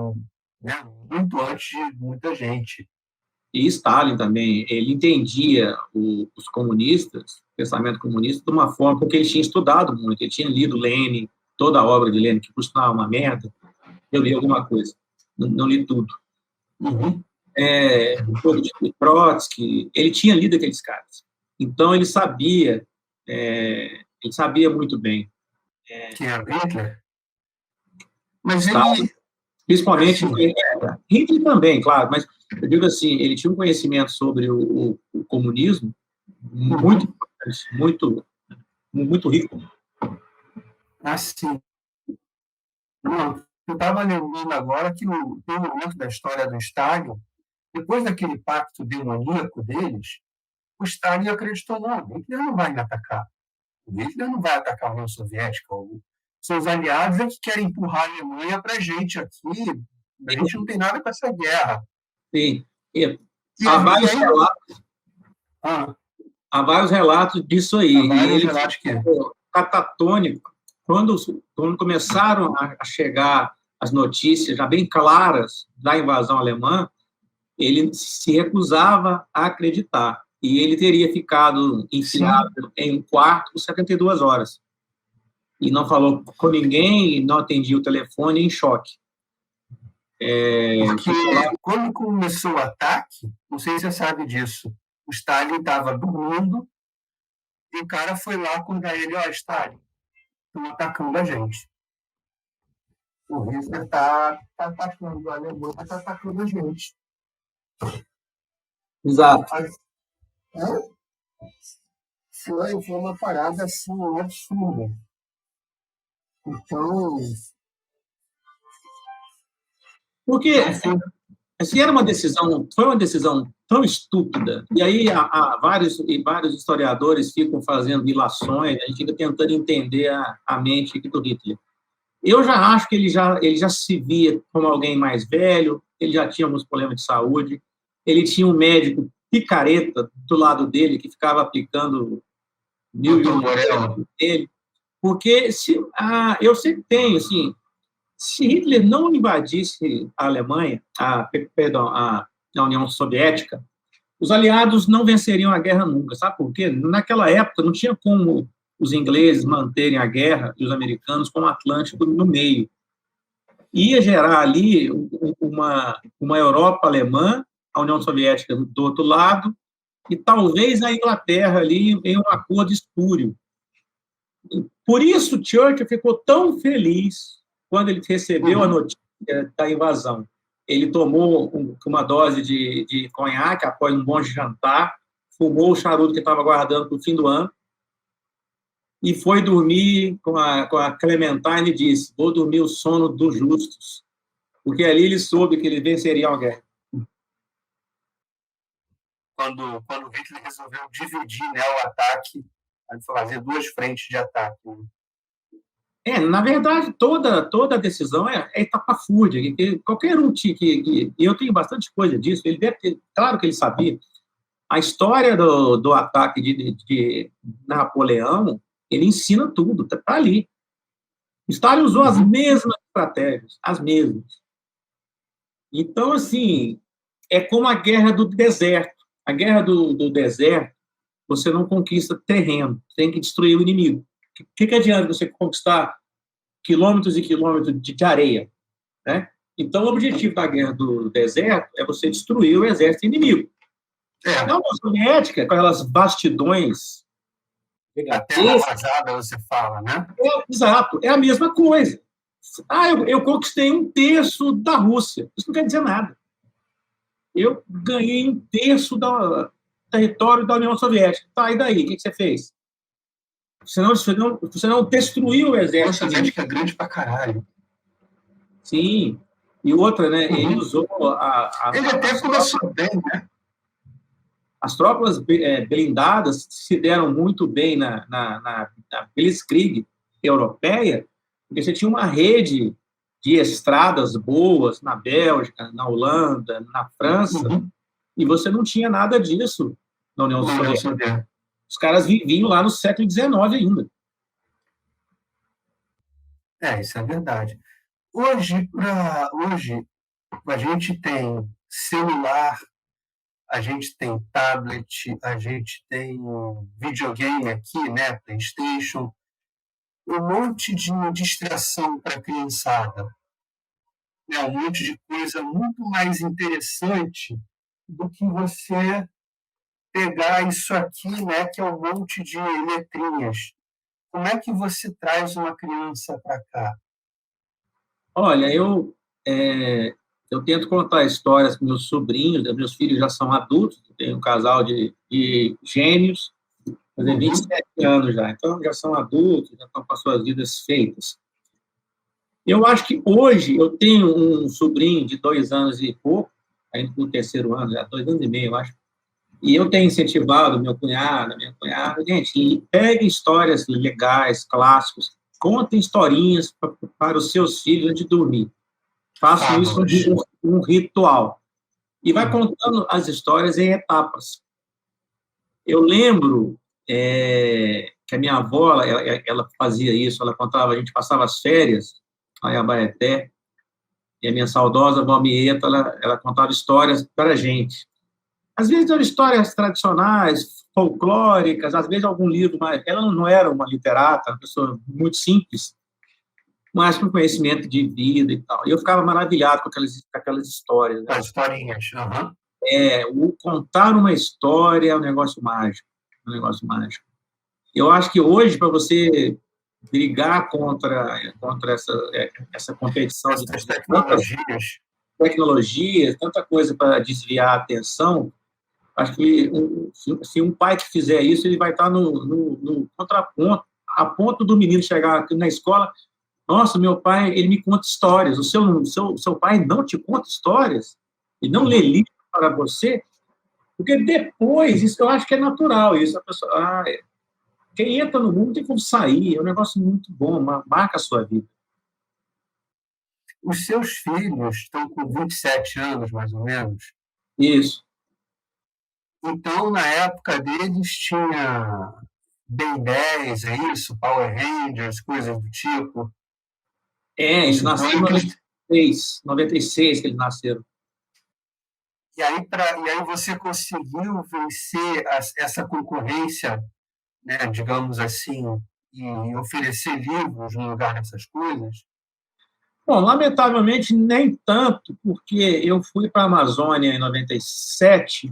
né, muito antes de muita gente. E Stalin também, ele entendia os comunistas, o pensamento comunista, de uma forma, porque ele tinha estudado muito, ele tinha lido Lenin, toda a obra de Lenin, que costumava uma merda, eu li alguma coisa, não li tudo. Um pouco de Trotsky, ele tinha lido aqueles caras. Então, ele sabia muito bem. Que era Hitler? Mas Principalmente, Assim, Hitler também, claro, mas eu digo assim, ele tinha um conhecimento sobre o comunismo muito importante, muito rico. assim, não, eu estava lembrando agora que tem um momento da história do Stalin, depois daquele pacto demoníaco deles, o Stalin acreditou, não, o Hitler não vai me atacar. O Hitler não vai atacar a União Soviética. Seus aliados é que querem empurrar a Alemanha para a gente aqui. A gente não tem nada com essa guerra. Sim. E Há ali vários ainda. relatos, Ah, há vários relatos disso aí. há vários E ele relatos que é. ficou catatônico. Quando começaram a chegar as notícias já bem claras da invasão alemã, ele se recusava a acreditar. E ele teria ficado enfiado em um quarto por 72 horas. E não falou com ninguém, não atendia o telefone, em choque. Porque quando começou o ataque, não sei se você sabe disso, o Stalin estava dormindo e o cara foi lá acordar ele, ó, Stalin, estão atacando a gente. O Hitler está atacando a Alemanha, está atacando a gente. Exato. Foi uma parada assim absurda. Então, Porque assim, foi uma decisão tão estúpida. E aí há vários historiadores ficam fazendo ilações, a gente fica tentando entender a mente do Hitler. Eu já acho que ele já se via como alguém mais velho, ele já tinha alguns problemas de saúde, ele tinha um médico picareta do lado dele que ficava aplicando mil e um dele, porque eu sempre tenho, assim, se Hitler não invadisse a Alemanha, a União Soviética, os aliados não venceriam a guerra nunca, sabe por quê? Naquela época não tinha como os ingleses manterem a guerra e os americanos com o Atlântico no meio. Ia gerar ali uma Europa alemã, a União Soviética do outro lado, e talvez a Inglaterra ali em um acordo espúrio. Por isso, Churchill ficou tão feliz quando ele recebeu a notícia da invasão. Ele tomou uma dose de conhaque após um bom jantar, fumou o charuto que estava guardando para o fim do ano e foi dormir com a Clementine e disse: vou dormir o sono dos justos, porque ali ele soube que ele venceria a guerra. Quando o Hitler resolveu dividir, né, o ataque, fazer duas frentes de ataque. Na verdade, toda a decisão é etapafúrdia. Qualquer um e eu tenho bastante coisa disso, ele deve ter, claro que ele sabia. A história do ataque de Napoleão, ele ensina tudo, está ali. Stalin usou as mesmas estratégias, as mesmas. Então, assim, é como a guerra do deserto. A guerra do deserto, você não conquista terreno, tem que destruir o inimigo. O que adianta você conquistar quilômetros e quilômetros de areia, né? Então, o objetivo da guerra do deserto é você destruir o exército inimigo. Na União Soviética, com aquelas bastidões... A terra arrasada, você fala, né? Exato, é a mesma coisa. Eu conquistei 1/3 da Rússia. Isso não quer dizer nada. Eu ganhei 1/3 do território da União Soviética. Tá, e daí? O que você fez? Você não destruiu o exército. A Soviética é grande pra caralho. Sim. E outra, né? Ele usou Ele até começou bem, né? As tropas blindadas se deram muito bem na Blitzkrieg europeia, porque você tinha uma rede de estradas boas na Bélgica, na Holanda, na França, e você não tinha nada disso na União Soviética. Os caras viviam lá no século XIX ainda. Isso é verdade. Hoje a gente tem celular, a gente tem tablet, a gente tem videogame aqui, né, PlayStation, um monte de distração para a criançada, né, um monte de coisa muito mais interessante do que você pegar isso aqui, né, que é um monte de letrinhas. Como é que você traz uma criança para cá? Olha, eu tento contar histórias para meus sobrinhos, meus filhos já são adultos, tenho um casal de gêmeos, fazer 27 anos já, então já são adultos, já estão com as suas vidas feitas. Eu acho que hoje eu tenho um sobrinho de 2 anos e pouco, ainda no terceiro ano, já 2 anos e meio, eu acho, e eu tenho incentivado meu cunhado, a minha cunhada, gente, pegue histórias legais, clássicos, contem historinhas para os seus filhos antes de dormir. Façam isso um ritual. E vai contando as histórias em etapas. Eu lembro que a minha avó, ela fazia isso, ela contava, a gente passava as férias lá em Abaeté, e a minha saudosa avó Mieta, ela contava histórias para a gente. Às vezes eram histórias tradicionais, folclóricas, às vezes algum livro, mas ela não era uma literata, uma pessoa muito simples, mas com conhecimento de vida e tal. E eu ficava maravilhado com aquelas histórias. As historinhas. O contar uma história é um negócio mágico. Eu acho que hoje, para você brigar contra essa competição de tecnologias, tanta coisa para desviar a atenção, acho que se um pai que fizer isso, ele vai estar no contraponto, a ponto do menino chegar aqui na escola, nossa, meu pai, ele me conta histórias, o seu pai não te conta histórias? E não lê livro para você? Porque depois, isso eu acho que é natural, isso, a pessoa, quem entra no mundo tem como sair, é um negócio muito bom, marca a sua vida. Os seus filhos estão com 27 anos, mais ou menos? Isso. Então, na época deles, tinha Ben 10, é isso? Power Rangers, coisas do tipo? Eles nasceram em 96 que eles nasceram. E aí você conseguiu vencer essa concorrência, né, digamos assim, e oferecer livros no lugar dessas coisas? Bom, lamentavelmente, nem tanto, porque eu fui para a Amazônia em 97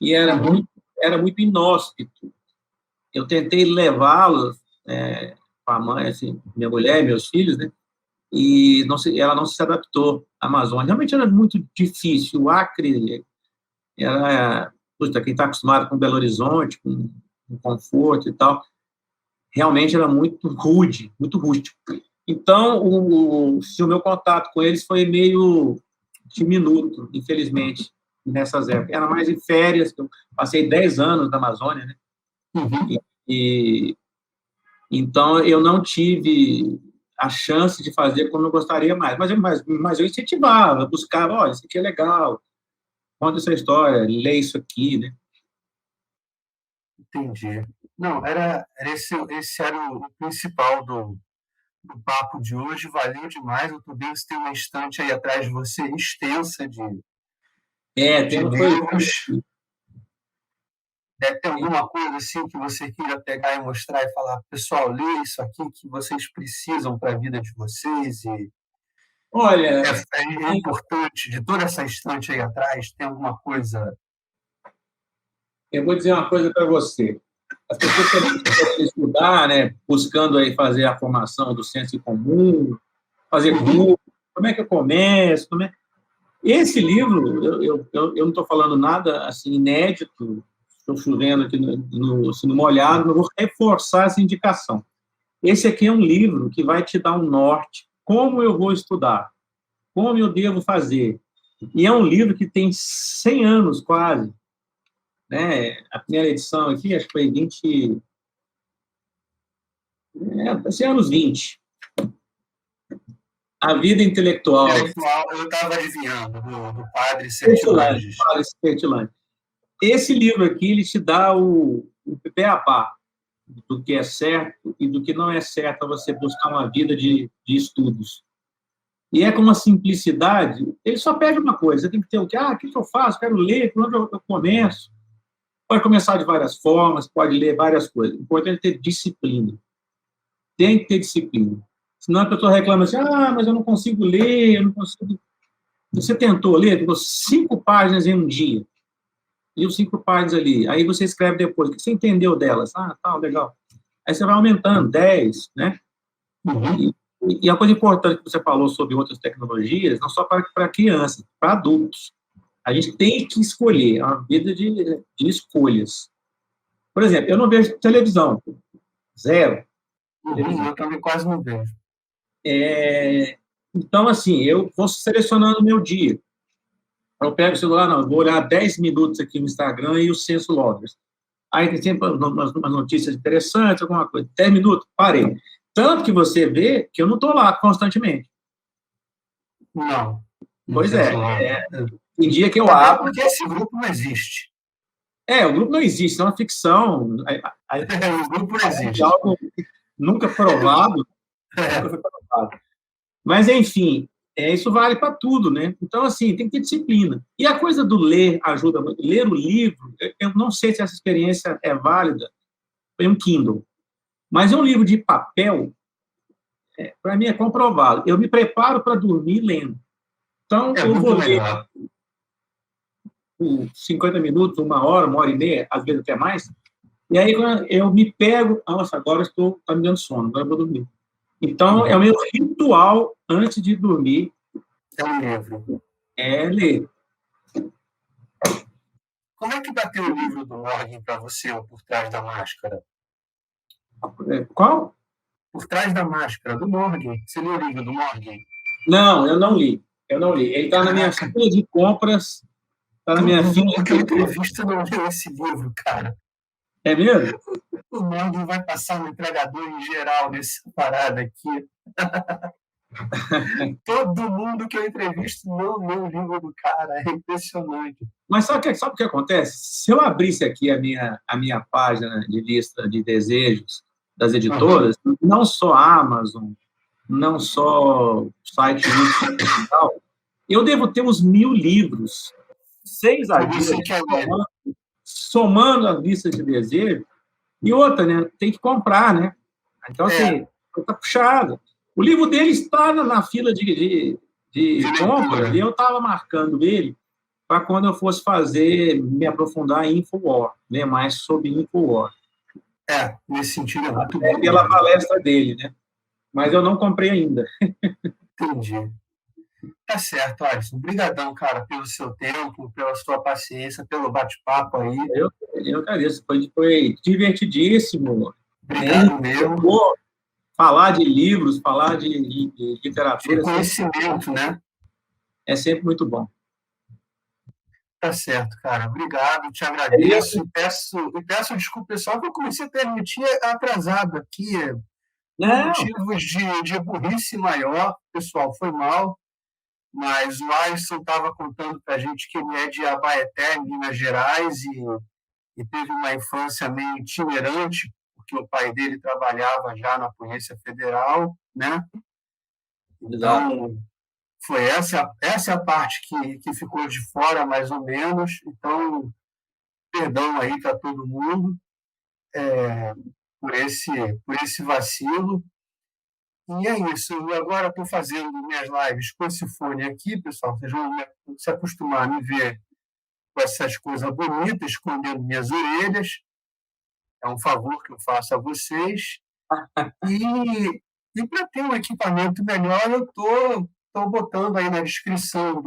e era muito inóspito. Eu tentei levá-los, para a mãe, assim, minha mulher e meus filhos, né? E ela não se adaptou à Amazônia. Realmente era muito difícil. O Acre era... quem está acostumado com Belo Horizonte, com conforto e tal, realmente era muito rude, muito rústico. Então, o meu contato com eles foi meio diminuto, infelizmente, nessas épocas. Era mais em férias, eu passei 10 anos na Amazônia, né? Então, eu não tive a chance de fazer como eu gostaria mais. Mas eu incentivava, buscava, olha, isso aqui é legal, conta essa história, lê isso aqui, né? Entendi. Não, esse era o principal do papo de hoje, valeu demais. Eu tô vendo que tem uma estante aí atrás de você extensa de livros. Deve ter alguma coisa assim que você queira pegar e mostrar e falar, pessoal, lê isso aqui que vocês precisam para a vida de vocês. E olha, é importante, de toda essa estante aí atrás, tem alguma coisa... Eu vou dizer uma coisa para você. As pessoas querem estudar, né, buscando aí fazer a formação do senso comum, fazer curso, como é que eu começo? Esse livro, eu não estou falando nada assim inédito, estou chovendo aqui no molhado, mas vou reforçar essa indicação. Esse aqui é um livro que vai te dar um norte, como eu vou estudar, como eu devo fazer. E é um livro que tem 100 anos quase, né? A primeira edição aqui, acho que foi 20. A vida intelectual. Eu estava adivinhando, do padre Sertilanges. Esse livro aqui, ele te dá o beabá do que é certo e do que não é certo a você buscar uma vida de estudos. E é com uma simplicidade, ele só pede uma coisa, você tem que ter o que eu faço? Quero ler, por onde eu começo? Pode começar de várias formas, pode ler várias coisas. O importante é ter disciplina. Tem que ter disciplina. Senão a pessoa reclama assim, mas eu não consigo ler, eu não consigo... Você tentou ler, ficou 5 páginas em um dia. E os 5 páginas ali. Aí você escreve depois, o que você entendeu delas? Legal. Aí você vai aumentando, 10, né? E a coisa importante que você falou sobre outras tecnologias, não só para crianças, para adultos. A gente tem que escolher, é uma vida de escolhas. Por exemplo, eu não vejo televisão, zero. Eu também quase não vejo. Então, assim, eu vou selecionando o meu dia. Eu pego o celular, não, vou olhar 10 minutos aqui no Instagram e o Censo Lovers. Aí tem sempre umas notícias interessantes, alguma coisa. 10 minutos, parei. Tanto que você vê que eu não estou lá constantemente. Não. Pois tem dia que eu abro... Porque esse grupo não existe. O grupo não existe, é uma ficção. O grupo não existe. Algo nunca provado. Nunca foi provado. Mas, enfim, isso vale para tudo, né? Então, assim, tem que ter disciplina. E a coisa do ler ajuda muito. Ler o livro, eu não sei se essa experiência é válida em um Kindle, mas um livro de papel, para mim, é comprovado. Eu me preparo para dormir lendo. Então, eu vou ler por 50 minutos, 1 hora e meia, às vezes até mais, e aí eu me pego, nossa, agora está me dando sono, agora eu vou dormir. Então, é o meu ritual antes de dormir. É um livro. É ler. Como é que bateu o livro do Morgan para você, o Por Trás da Máscara? Qual? Por Trás da Máscara, do Morgan. Você leu o livro do Morgan? Não, eu não li. Ele está na minha fila de compras. Está na minha fila de compras. Entrevista não leu esse livro, cara. É mesmo? O Morgan vai passar no entregador em geral nessa parada aqui. Todo mundo que eu entrevisto não lê o livro do cara. É impressionante. Mas sabe o que acontece? Se eu abrisse aqui a minha página de lista de desejos das editoras, não só a Amazon, não só o site digital, eu devo ter uns 1000 livros, 6 ajudas, somando as listas de desejo, e outra, né? Tem que comprar, né? Então, assim, tá puxado. O livro dele está na fila de compras, e eu estava marcando ele para quando eu fosse me aprofundar em Infowar, ler mais sobre Infowar. Nesse sentido é muito bom. Pela palestra dele, né? Mas eu não comprei ainda. Entendi. Tá certo, Alisson. Obrigadão, cara, pelo seu tempo, pela sua paciência, pelo bate-papo aí. Eu agradeço. Foi divertidíssimo. Obrigado mesmo. Falar de livros, falar de literatura. De conhecimento, né? É sempre muito bom. Tá certo, cara. Obrigado, te agradeço. E peço desculpa, pessoal, que eu comecei a transmitir atrasado aqui. Motivos de burrice maior, pessoal, foi mal. Mas o Alisson estava contando para a gente que ele é de Abaeté, Minas Gerais, e teve uma infância meio itinerante, porque o pai dele trabalhava já na Polícia Federal, né? Então, foi essa a parte que ficou de fora, mais ou menos. Então, perdão aí para todo mundo por esse vacilo. E é isso. Eu agora estou fazendo minhas lives com esse fone aqui, pessoal. Vocês vão se acostumar a me ver com essas coisas bonitas, escondendo minhas orelhas. É um favor que eu faço a vocês. E para ter um equipamento melhor, eu estou botando aí na descrição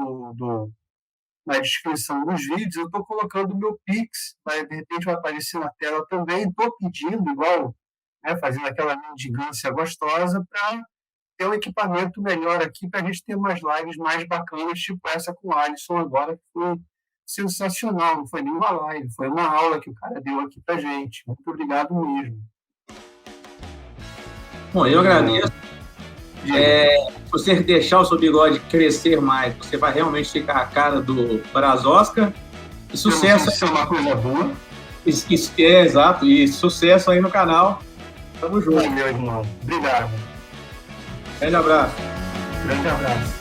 na descrição dos vídeos, eu estou colocando o meu Pix, de repente vai aparecer na tela também. Estou pedindo, igual, fazendo aquela mendigância gostosa, para ter um equipamento melhor aqui, para a gente ter umas lives mais bacanas, tipo essa com o Alisson agora, que foi sensacional. Não foi nenhuma live, foi uma aula que o cara deu aqui para a gente. Muito obrigado mesmo. Bom, eu agradeço. Se você deixar o seu bigode crescer mais, você vai realmente ficar a cara do Brás Oscar. E sucesso. Isso é uma coisa boa. Exato. E sucesso aí no canal. Tamo junto. Meu irmão. Obrigado. Grande abraço. Grande abraço.